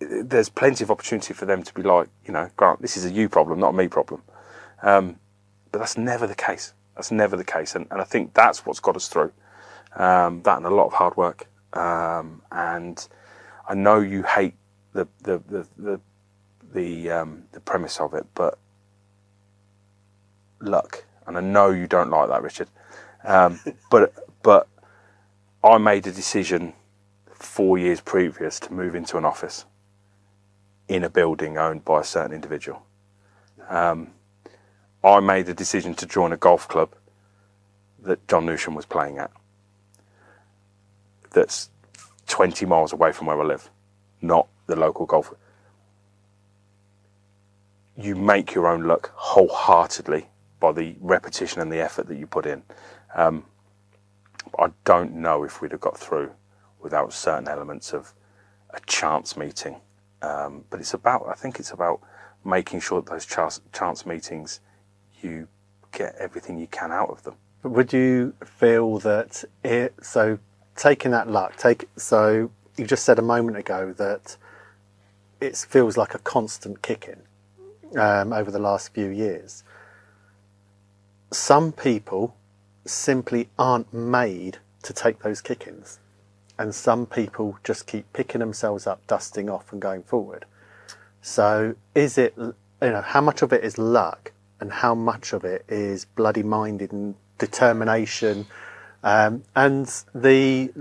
there's plenty of opportunity for them to be like, Grant, this is a you problem, not a me problem. But that's never the case. That's never the case, and I think that's what's got us through. That and a lot of hard work. And I know you hate the premise of it, but luck. And I know you don't like that, Richard. But I made a decision 4 years previous to move into an office in a building owned by a certain individual. I made a decision to join a golf club that John Newsham was playing at. That's 20 miles away from where I live, not the local golf. You make your own luck wholeheartedly by the repetition and the effort that you put in. I don't know if we'd have got through without certain elements of a chance meeting. But I think it's about making sure that those chance meetings, you get everything you can out of them. Would you feel that taking that luck, so you just said a moment ago that it feels like a constant kicking over the last few years. Some people simply aren't made to take those kickings, and some people just keep picking themselves up, dusting off and going forward. So is it, how much of it is luck and how much of it is bloody minded and determination, and the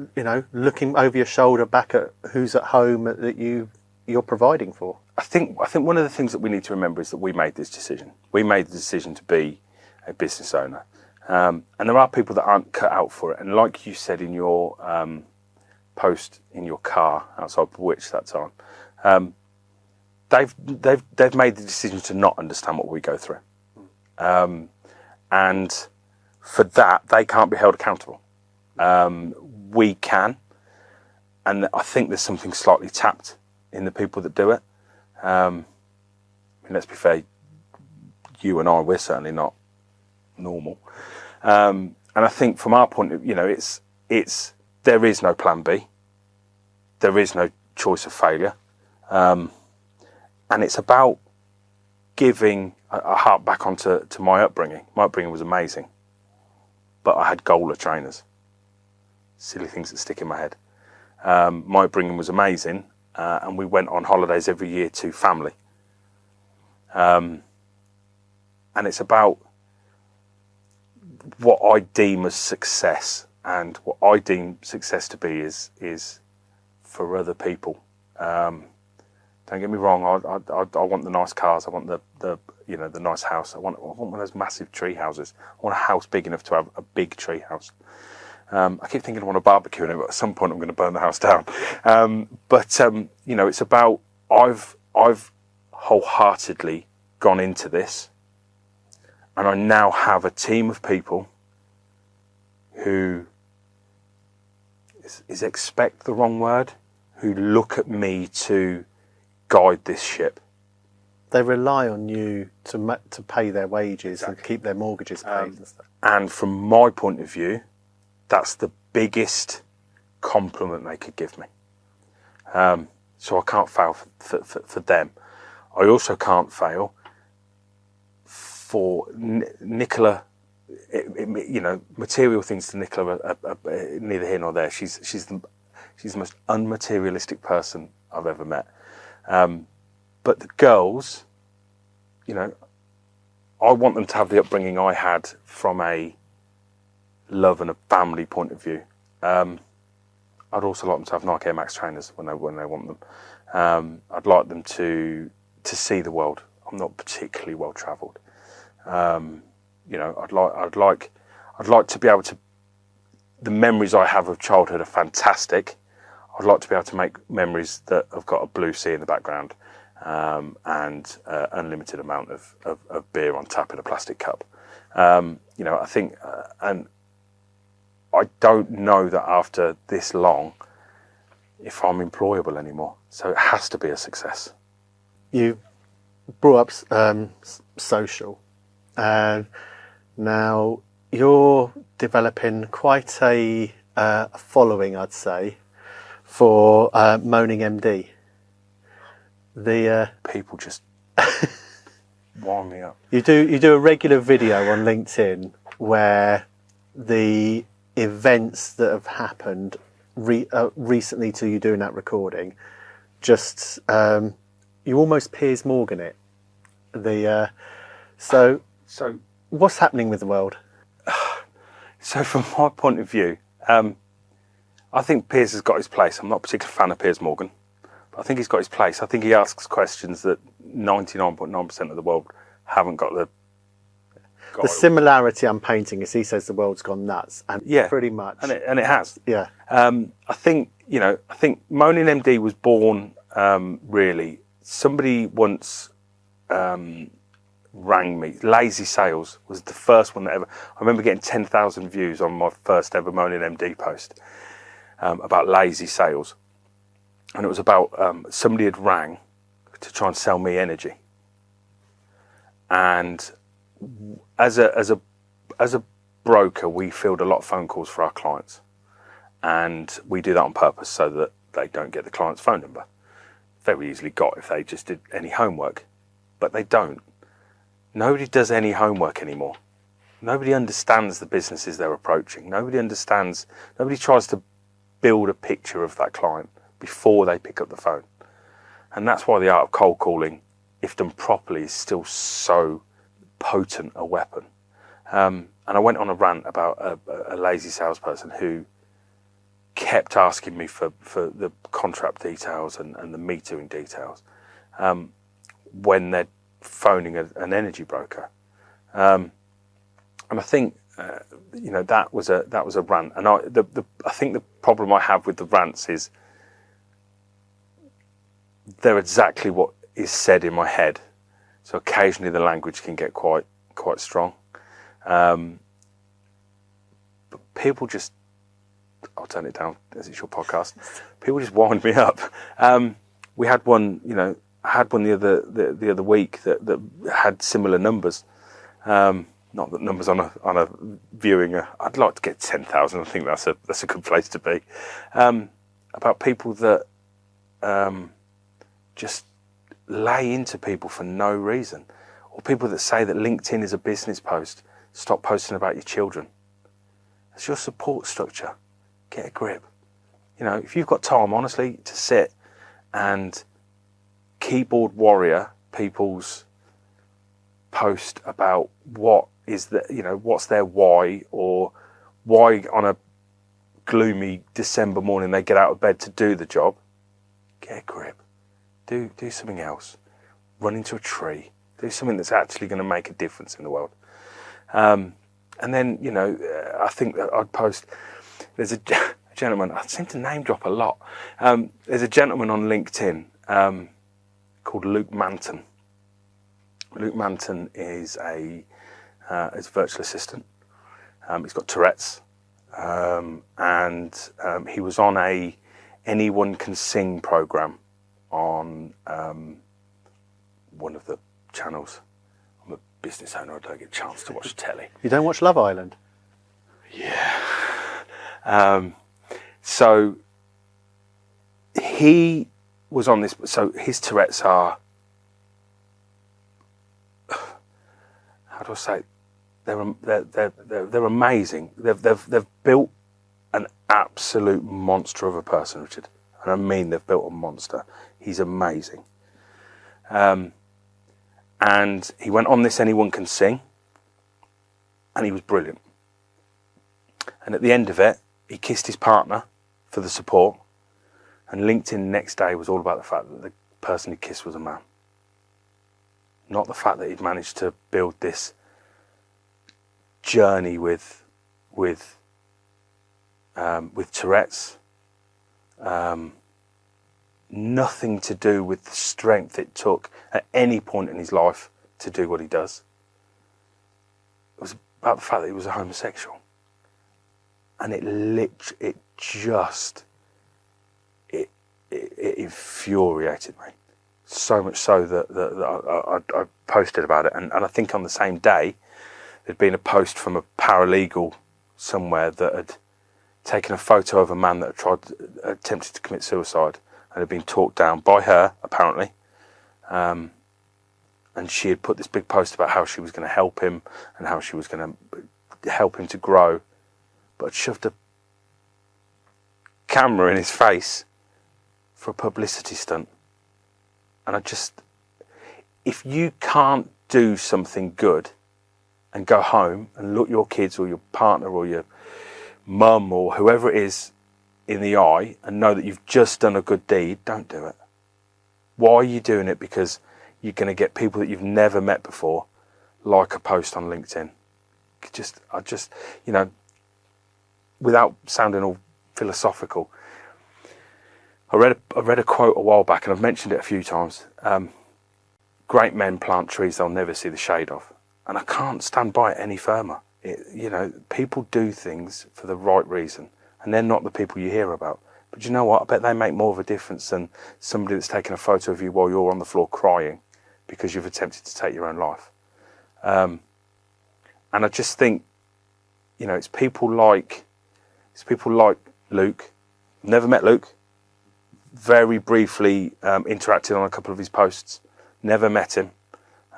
looking over your shoulder back at who's at home that you're providing for? I think one of the things that we need to remember is that we made this decision. We made the decision to be a business owner, and there are people that aren't cut out for it. And like you said in your post in your car outside Bewitch that time, they've made the decision to not understand what we go through, and for that they can't be held accountable. We can, and I think there's something slightly tapped in the people that do it. Let's be fair, you and I, we're certainly not normal, and I think from our point of view, it's there is no plan B, there is no choice of failure, and it's about giving a hark back onto my upbringing. My upbringing was amazing, but I had Gola trainers, silly things that stick in my head. My upbringing was amazing, and we went on holidays every year to family, and it's about what I deem as success, and what I deem success to be is for other people. Don't get me wrong. I want the nice cars. I want the nice house. I want one of those massive tree houses. I want a house big enough to have a big tree house. I keep thinking I want a barbecue in it, but at some point I'm going to burn the house down. It's about I've wholeheartedly gone into this, and I now have a team of people who is expect the wrong word, who look at me to guide this ship. They rely on you to pay their wages and keep their mortgages paid and stuff. And from my point of view, that's the biggest compliment they could give me. So I can't fail for them. I also can't fail for Nicola. Material things to Nicola are neither here nor there. She's the most unmaterialistic person I've ever met. But the girls, I want them to have the upbringing I had from a love and a family point of view. I'd also like them to have Nike Air Max trainers when they want them. I'd like them to see the world. I'm not particularly well travelled. I'd like to be able to. The memories I have of childhood are fantastic. I'd like to be able to make memories that have got a blue sea in the background, and unlimited amount of beer on tap in a plastic cup. I think, and I don't know that after this long, if I'm employable anymore. So it has to be a success. You brought up social, and now you're developing quite a following, I'd say, for Moaning MD. The people just wind me up. You do a regular video on LinkedIn where the events that have happened recently to you doing that recording, just you almost Piers Morgan it. So what's happening with the world? So from my point of view, I think Piers has got his place. I'm not a particular fan of Piers Morgan, but I think he's got his place. I think he asks questions that 99.9% of the world haven't got the similarity I'm painting is he says the world's gone nuts, and pretty much, and it has. Yeah. I think Moaning MD was born really. Somebody once rang me. Lazy Sales was the first one that ever. I remember getting 10,000 views on my first ever Moaning MD post about lazy sales, and it was about somebody had rang to try and sell me energy, and as a broker, we field a lot of phone calls for our clients, and we do that on purpose so that they don't get the client's phone number. Very easily got if they just did any homework, but they don't. Nobody does any homework anymore. Nobody understands the businesses they're approaching. Nobody tries to build a picture of that client before they pick up the phone. And that's why the art of cold calling, if done properly, is still so potent a weapon. And I went on a rant about a lazy salesperson who kept asking me for the contract details and the metering details when they're phoning an energy broker. And I think that was a rant. And I think the problem I have with the rants is they're exactly what is said in my head. So occasionally the language can get quite strong. But people just, I'll turn it down as it's your podcast. People just wind me up. We had one, I had one the other week that had similar numbers. Not that numbers on a viewing. I'd like to get 10,000. I think that's a good place to be. About people that just lay into people for no reason, or people that say that LinkedIn is a business post. Stop posting about your children. It's your support structure. Get a grip. If you've got time, honestly, to sit and keyboard warrior people's post about what is what's their why, or why on a gloomy December morning they get out of bed to do the job. Get a grip. Do something else. Run into a tree. Do something that's actually going to make a difference in the world. And then, I think that I'd post, there's a gentleman, I seem to name drop a lot. There's a gentleman on LinkedIn called Luke Manton. Luke Manton is a virtual assistant. He's got Tourette's. And he was on a Anyone Can Sing program on one of the channels. I'm a business owner. I don't get a chance to watch telly. You don't watch Love Island? Yeah. So he was on this. So his Tourette's are, how do I say? They're amazing. They've built an absolute monster of a person, Richard. And I mean, they've built a monster. He's amazing. And he went on this Anyone Can Sing, and he was brilliant. And at the end of it, he kissed his partner for the support, and LinkedIn next day was all about the fact that the person he kissed was a man. Not the fact that he'd managed to build this journey with Tourette's. Nothing to do with the strength it took at any point in his life to do what he does. It was about the fact that he was a homosexual, and it infuriated me so much so that I posted about it, and I think on the same day there'd been a post from a paralegal somewhere that had taken a photo of a man that had attempted to commit suicide and had been talked down by her, apparently. And she had put this big post about how she was going to help him and how she was going to help him to grow, but had shoved a camera in his face for a publicity stunt. And if you can't do something good and go home and look your kids or your partner or your mum or whoever it is in the eye and know that you've just done a good deed, don't do it. Why are you doing it? Because you're going to get people that you've never met before like a post on LinkedIn. Without sounding all philosophical, I read a quote a while back, and I've mentioned it a few times. Great men plant trees they'll never see the shade of. And I can't stand by it any firmer. People do things for the right reason, and they're not the people you hear about. But you know what? I bet they make more of a difference than somebody that's taken a photo of you while you're on the floor crying because you've attempted to take your own life. And I just think, it's people like Luke. Never met Luke. Very briefly interacted on a couple of his posts. Never met him.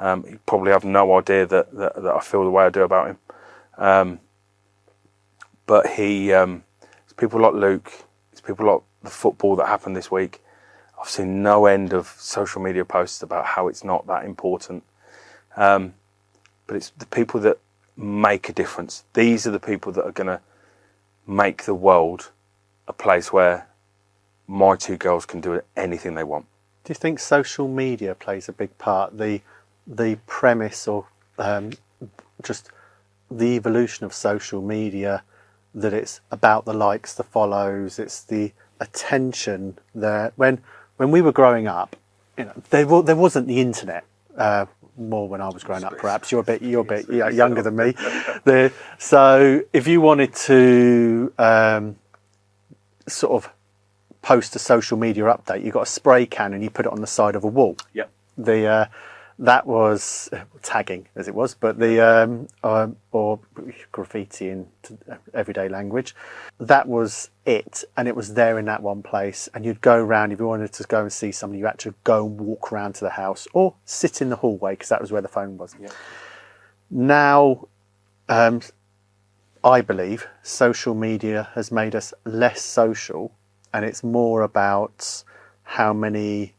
You probably have no idea that I feel the way I do about him. But it's people like Luke, it's people like the football that happened this week. I've seen no end of social media posts about how it's not that important. But it's the people that make a difference. These are the people that are going to make the world a place where my two girls can do anything they want. Do you think social media plays a big part? The premise or just the evolution of social media, that it's about the likes, the follows, it's the attention there. When we were growing up, there wasn't the internet. More when I was growing up, perhaps. You're a bit younger than me. So if you wanted to sort of post a social media update, you got a spray can and you put it on the side of a wall. Yep. That was tagging, as it was, but or graffiti in everyday language. That was it, and it was there in that one place. And you'd go around, if you wanted to go and see somebody, you had to go and walk around to the house or sit in the hallway because that was where the phone was. Yeah. Now, I believe social media has made us less social, and it's more about the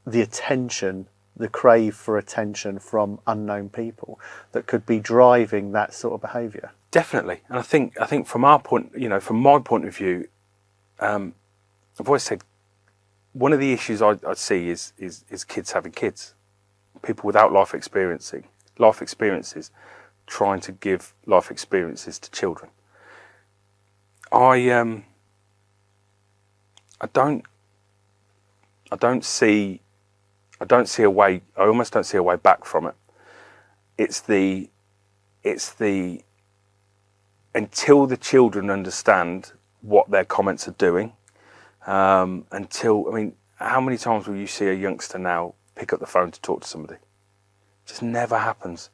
attention, the crave for attention from unknown people that could be driving that sort of behaviour. Definitely, and I think from my point of view, I've always said one of the issues I see is kids having kids, people without life experiences, trying to give life experiences to children. I don't see a way. I almost don't see a way back from it. It's the until the children understand what their comments are doing. How many times will you see a youngster now pick up the phone to talk to somebody. It just never happens.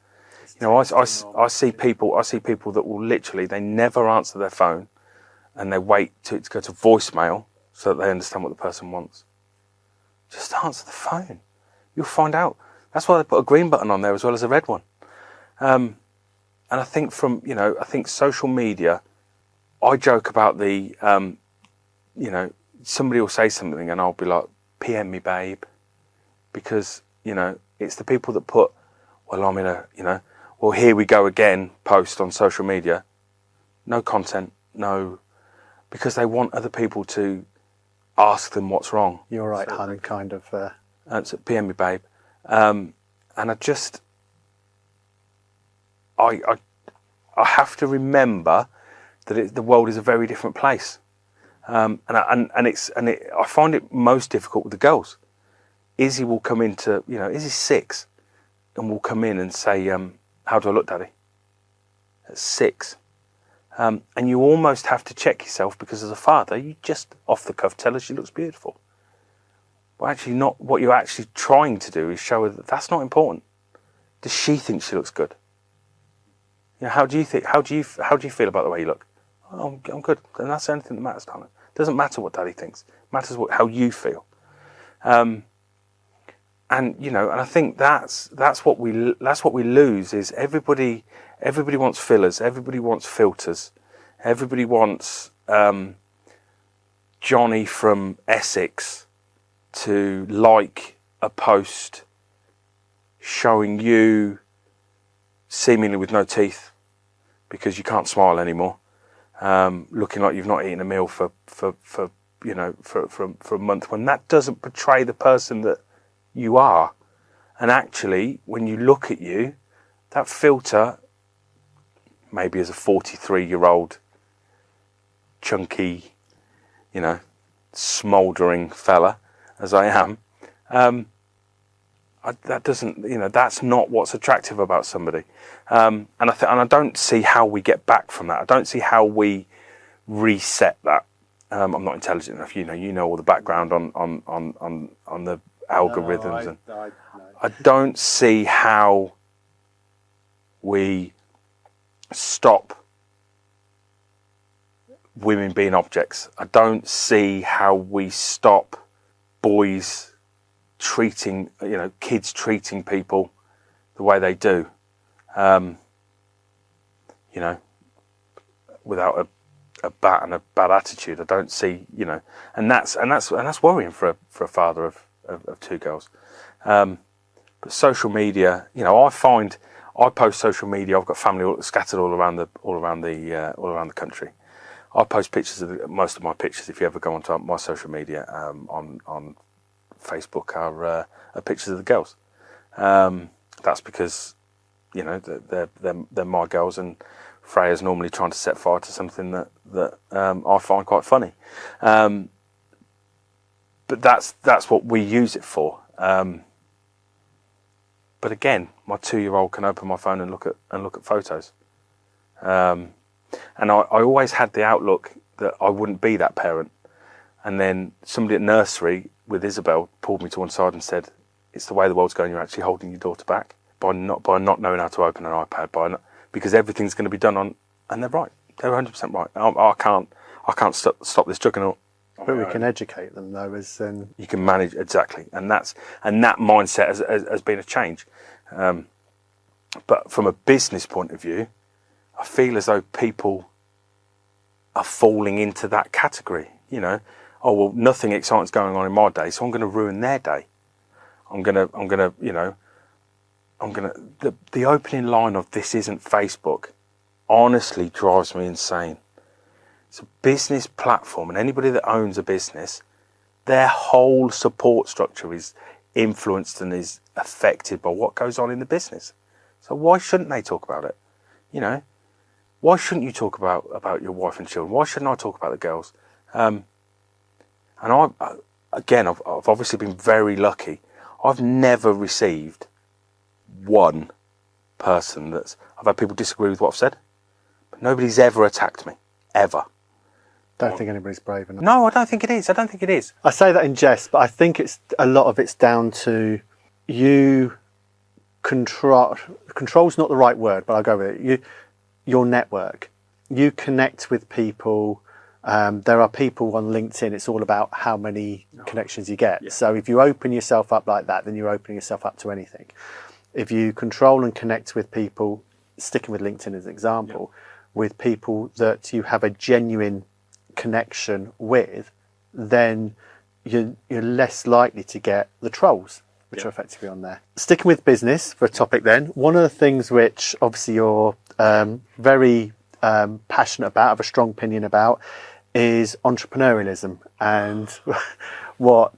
You know, I see people that will literally, they never answer their phone, and they wait to go to voicemail so that they understand what the person wants. Just answer the phone. You'll find out. That's why they put a green button on there as well as a red one. And I think I think social media, I joke about the, somebody will say something and I'll be like, PM me, babe. Because, it's the people that put, well, I'm in a, well, here we go again, post on social media. No content, because they want other people to ask them what's wrong. You're right, hun, kind of. So PM me, babe. And I have to remember that the world is a very different place. I find it most difficult with the girls. Izzy will come into, Izzy's 6, and will come in and say, how do I look, Daddy? At 6. And you almost have to check yourself, because as a father, you just off the cuff tell her she looks beautiful. But actually not. What you're actually trying to do is show her that that's not important. Does she think she looks good? How do you think? How do you feel about the way you look? Oh, I'm good. And that's the only thing that matters, darling. It doesn't matter what Daddy thinks. It matters how you feel. And I think that's what we lose is everybody wants fillers, everybody wants filters, everybody wants Johnny from Essex to like a post showing you seemingly with no teeth because you can't smile anymore, looking like you've not eaten a meal for a month, when that doesn't portray the person that you are. And actually, when you look at you, that filter, maybe as a 43-year-old chunky, smouldering fella as I am, that doesn't, that's not what's attractive about somebody. And I don't see how we get back from that. I don't see how we reset that. I'm not intelligent enough. You know all the background on the algorithms, I don't see how we stop women being objects. I don't see how we stop boys treating, kids treating people the way they do, without a bat and a bad attitude. I don't see, and that's worrying for a father of 2 girls. But social media, I find I post social media. I've got family scattered all around the country. I post pictures of most of my pictures. If you ever go onto my social media on Facebook, are pictures of the girls. That's because they're my girls, and Freya's normally trying to set fire to something that I find quite funny. But that's what we use it for. But again, my 2-year-old can open my phone and look at photos. And I always had the outlook that I wouldn't be that parent. And then somebody at nursery with Isabel pulled me to one side and said, "It's the way the world's going. You're actually holding your daughter back by not knowing how to open an iPad, because everything's going to be done on." And they're right. They're 100% right. I can't stop this juggernaut. But we can educate them, though, you can manage, exactly, and that mindset has been a change. But from a business point of view, I feel as though people are falling into that category. Oh well, nothing exciting's going on in my day, so I'm going to ruin their day. The opening line of "This isn't Facebook" honestly drives me insane. It's a business platform, and anybody that owns a business, their whole support structure is influenced and is affected by what goes on in the business. So why shouldn't they talk about it? Why shouldn't you talk about your wife and children? Why shouldn't I talk about the girls? And I've obviously been very lucky. I've never received one person I've had people disagree with what I've said, but nobody's ever attacked me, ever. Don't think anybody's brave enough. No, I don't think it is. I say that in jest, but I think a lot of it's down to you control's not the right word, but I'll go with it. Your network, you connect with people. There are people on LinkedIn. It's all about how many connections you get. Yeah. So if you open yourself up like that, then you're opening yourself up to anything. If you control and connect with people, sticking with LinkedIn as an example, with people that you have a genuine connection with, then you're less likely to get the trolls, which are effectively on there. Sticking with business for a topic then, one of the things which obviously you're very passionate about, have a strong opinion about, is entrepreneurialism and what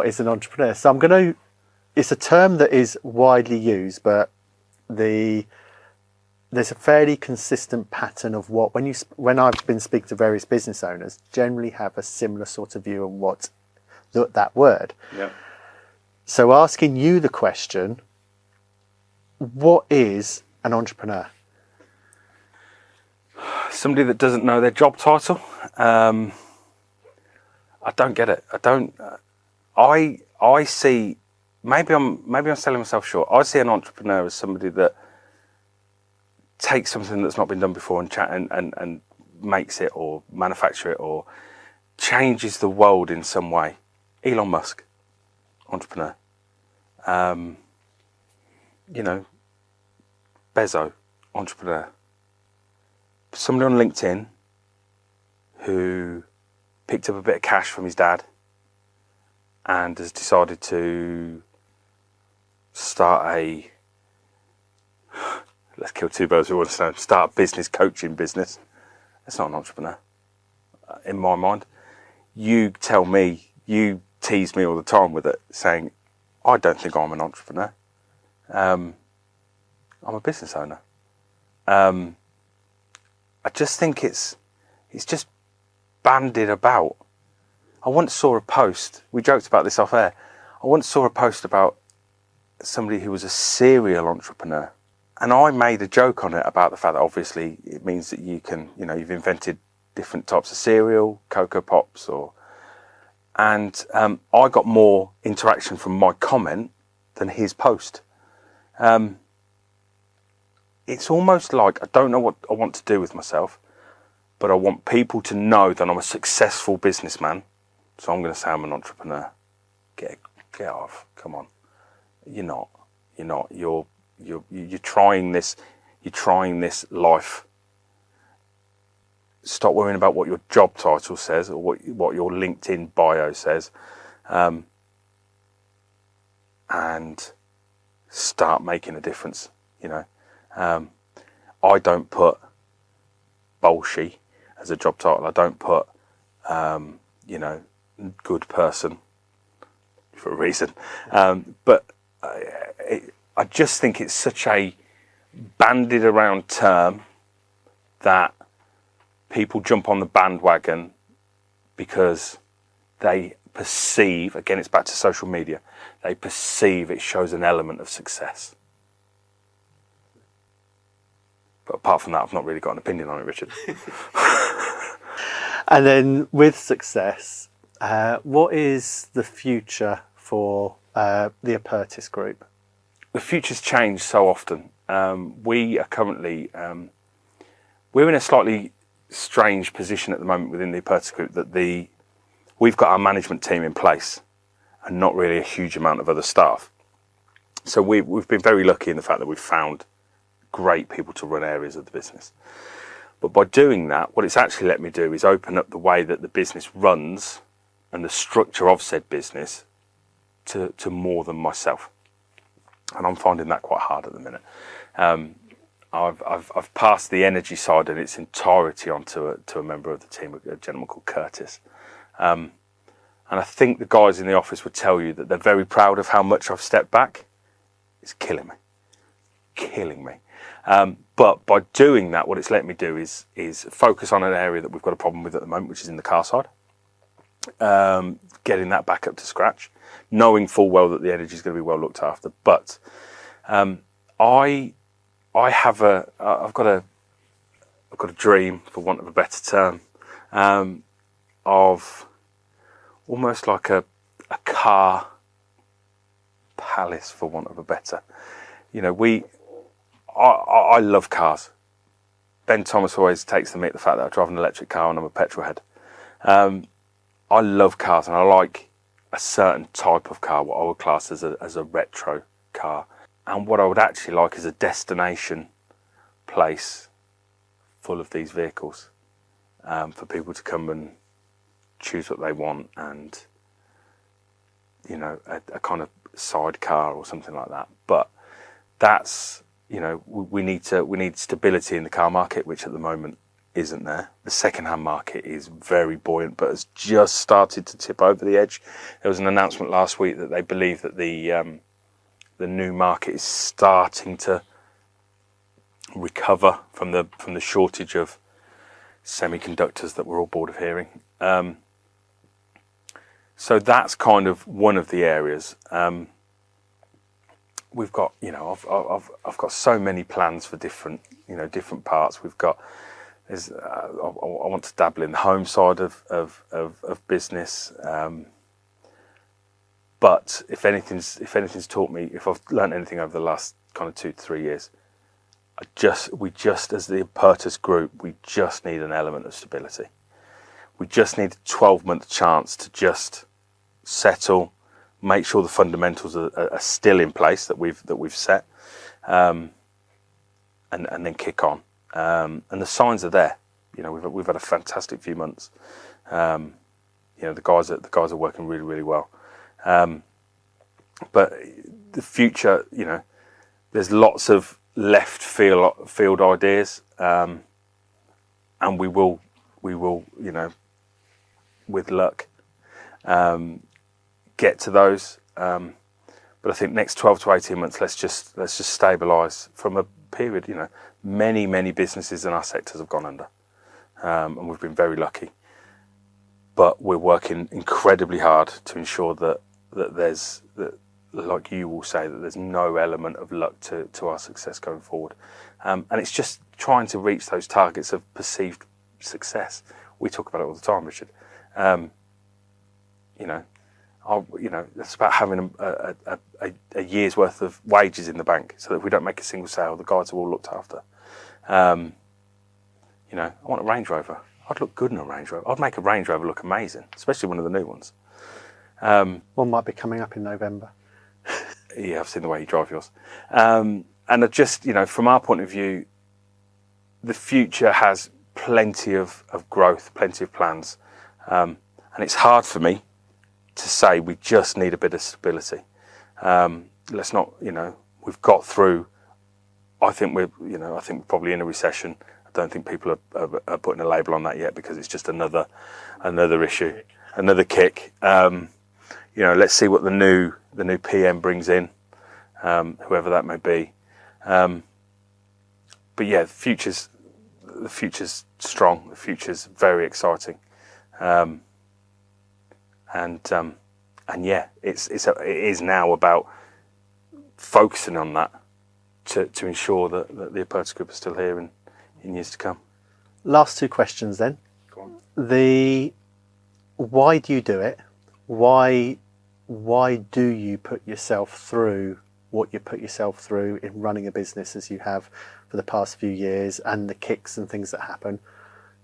is an entrepreneur. So it's a term that is widely used, but there's a fairly consistent pattern of when I've been speaking to various business owners, generally have a similar sort of view on what that word. Yeah. So asking you the question, what is an entrepreneur? Somebody that doesn't know their job title. I don't get it. I see. Maybe I'm selling myself short. I see an entrepreneur as somebody that takes something that's not been done before and makes it or manufacture it or changes the world in some way. Elon Musk, entrepreneur. Bezos, entrepreneur. Somebody on LinkedIn who picked up a bit of cash from his dad and has decided to start let's kill two birds with one stone, start a business, coaching business. That's not an entrepreneur, in my mind. You tell me, you tease me all the time with it, saying, I don't think I'm an entrepreneur. I'm a business owner. I just think it's just bandied about. I once saw a post, we joked about this off air, I once saw a post about somebody who was a serial entrepreneur. And I made a joke on it about the fact that obviously it means that you can, you've invented different types of cereal, Cocoa Pops, and I got more interaction from my comment than his post. It's almost like I don't know what I want to do with myself, but I want people to know that I'm a successful businessman. So I'm going to say I'm an entrepreneur. Get off. Come on. You're not. You're trying this. You're trying this life. Stop worrying about what your job title says or what your LinkedIn bio says, and start making a difference. I don't put bolshy as a job title. I don't put, good person for a reason. But I just think it's such a bandied around term that people jump on the bandwagon because they perceive, again, it's back to social media, they perceive it shows an element of success. But apart from that, I've not really got an opinion on it, Richard. And then with success, what is the future for the Apertus Group? The future's changed so often. We are currently, we're in a slightly strange position at the moment within the Apertus Group that we've got our management team in place and not really a huge amount of other staff. So we've been very lucky in the fact that we've found great people to run areas of the business. But by doing that, what it's actually let me do is open up the way that the business runs and the structure of said business to more than myself. And I'm finding that quite hard at the minute. I've passed the energy side in its entirety onto a member of the team, a gentleman called Curtis. And I think the guys in the office would tell you that they're very proud of how much I've stepped back. It's killing me. But by doing that, what it's let me do is focus on an area that we've got a problem with at the moment, which is in the car side. Getting that back up to scratch, knowing full well that the energy is going to be well looked after. But I've got a dream, for want of a better term, of almost like a car palace, for want of a better. You know, I love cars. Ben Thomas always takes the mick, the fact that I drive an electric car and I'm a petrol head. I love cars, and I like a certain type of car, what I would class as a retro car. And what I would actually like is a destination place full of these vehicles, for people to come and choose what they want, and, you know, a kind of sidecar or something like that. But that's, you know, we need stability in the car market, which at the moment isn't there. The second-hand market is very buoyant, but has just started to tip over the edge. There was an announcement last week that they believe that the new market is starting to recover from the shortage of semiconductors that we're all bored of hearing. So that's kind of one of the areas. We've got, you know, I've got so many plans for different parts. We've got, I want to dabble in the home side of business. But if anything's taught me, if I've learned anything over the last kind of 2 to 3 years, we just as the Apertus Group, we just need an element of stability. We just need a 12-month chance to just settle, make sure the fundamentals are still in place that we've set, and then kick on. And the signs are there. You know, we've had a fantastic few months. You know, the guys are working really, really well. But the future, you know, there's lots of left field ideas, and we will, you know, with luck, get to those. But I think next 12 to 18 months, let's just stabilise from a period. You know, many businesses in our sectors have gone under, and we've been very lucky. But we're working incredibly hard to ensure that there's, like you will say, that there's no element of luck to our success going forward. And it's just trying to reach those targets of perceived success. We talk about it all the time, Richard. You know, it's about having a year's worth of wages in the bank, so that if we don't make a single sale, the guys are all looked after. You know, I want a Range Rover. I'd look good in a Range Rover. I'd make a Range Rover look amazing, especially one of the new ones. One might be coming up in November. Yeah, I've seen the way you drive yours. And I just, you know, from our point of view, the future has plenty of growth, plenty of plans. And it's hard for me to say we just need a bit of stability. Let's not, you know, we've got through. I think we're probably in a recession. I don't think people are putting a label on that yet, because it's just another issue, another kick. You know, let's see what the new PM brings in, whoever that may be. But yeah, the future's strong. The future's very exciting. And yeah, it is now about focusing on that to ensure that the Apertus Group is still here in years to come. Last 2 questions then. Go on. Why do you do it? Why do you put yourself through what you put yourself through in running a business as you have for the past few years, and the kicks and things that happen?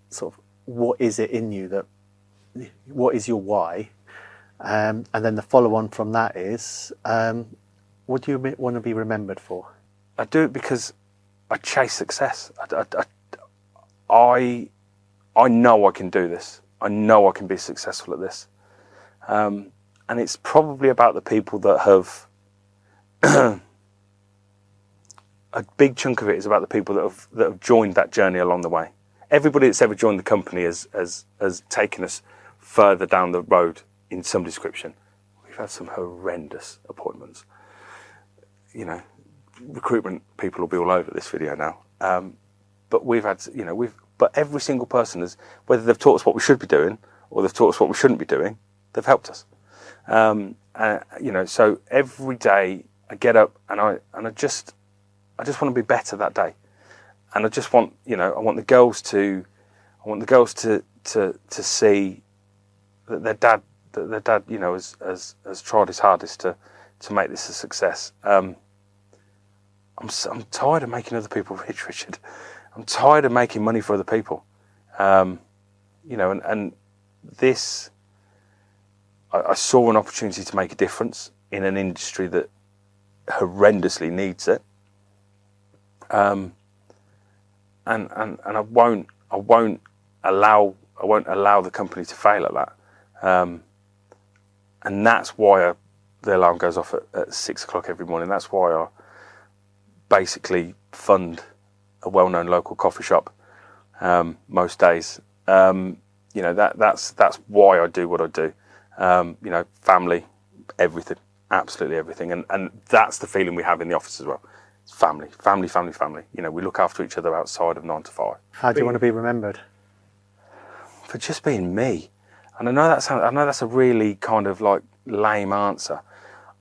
Sort of, what is it in you what is your why? And then the follow on from that is, what do you want to be remembered for? I do it because I chase success. I know I can do this. I know I can be successful at this. And it's probably about the people that have a big chunk of it is about the people that have joined that journey along the way. Everybody that's ever joined the company has taken us further down the road in some description. We've had some horrendous appointments. You know, recruitment people will be all over this video now. But we've had, you know, but every single person has, whether they've taught us what we should be doing or they've taught us what we shouldn't be doing, they've helped us. You know, so every day I get up and I just want to be better that day, and I just want, you know, I want the girls to see that their dad, you know, has tried his hardest to to make this a success. I'm tired of making other people rich, Richard. I'm tired of making money for other people. And this, I saw an opportunity to make a difference in an industry that horrendously needs it. And I won't allow the company to fail at that. And that's why the alarm goes off at 6 o'clock every morning. That's why I basically fund a well-known local coffee shop most days. That's why I do what I do. Family, everything, absolutely everything, and that's the feeling we have in the office as well. It's family. We look after each other outside of 9 to 5. How do you want to be remembered? For just being me. And I know that's a really kind of like lame answer.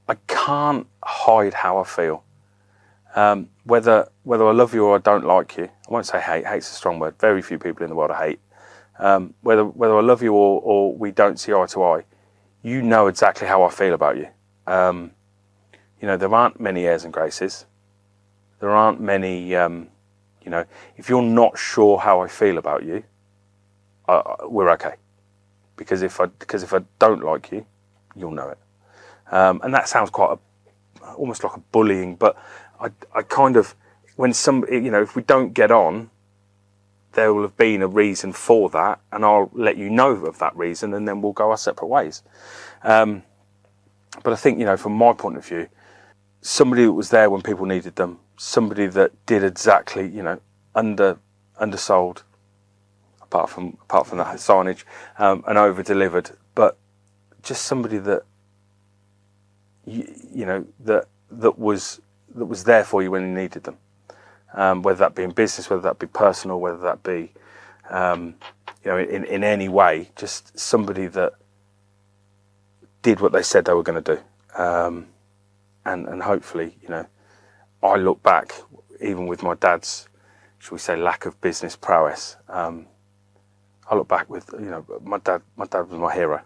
I can't hide how I feel. Whether I love you or I don't like you, I won't say hate. Hate's a strong word. Very few people in the world I hate. Whether I love you or we don't see eye to eye, you know exactly how I feel about you. There aren't many airs and graces. There aren't many. If you're not sure how I feel about you, we're okay. Because if I don't like you, you'll know it. And that sounds quite almost like a bullying, but I kind of, when if we don't get on, there will have been a reason for that, and I'll let you know of that reason, and then we'll go our separate ways. But I think, from my point of view, somebody that was there when people needed them, somebody that did exactly, undersold, apart from that signage, and over delivered, but just somebody that that was there for you when you needed them, whether that be in business, whether that be personal, whether that be in any way, just somebody that did what they said they were going to do, and hopefully I look back, even with my dad's, shall we say, lack of business prowess, I look back with my dad was my hero,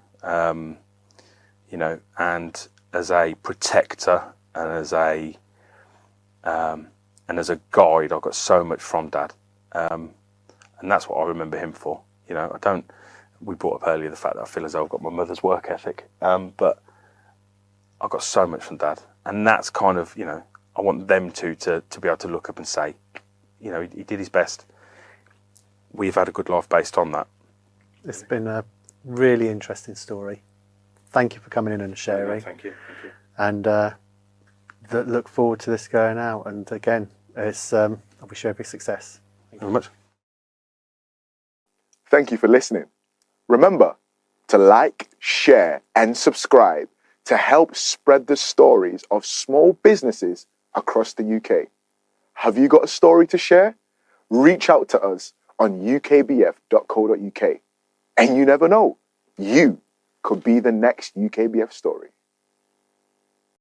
and as a protector and as a guide, I got so much from Dad, and that's what I remember him for. We brought up earlier the fact that I feel as though I've got my mother's work ethic, but I got so much from Dad, and that's kind of I want them to be able to look up and say, he did his best. We've had a good life based on that. It's been a really interesting story. Thank you for coming in and sharing. Thank you. And look forward to this going out. And again, I wish you every success. Thank you very much. Thank you for listening. Remember to like, share, and subscribe to help spread the stories of small businesses across the UK. Have you got a story to share? Reach out to us on ukbf.co.uk. And you never know, you could be the next UKBF story.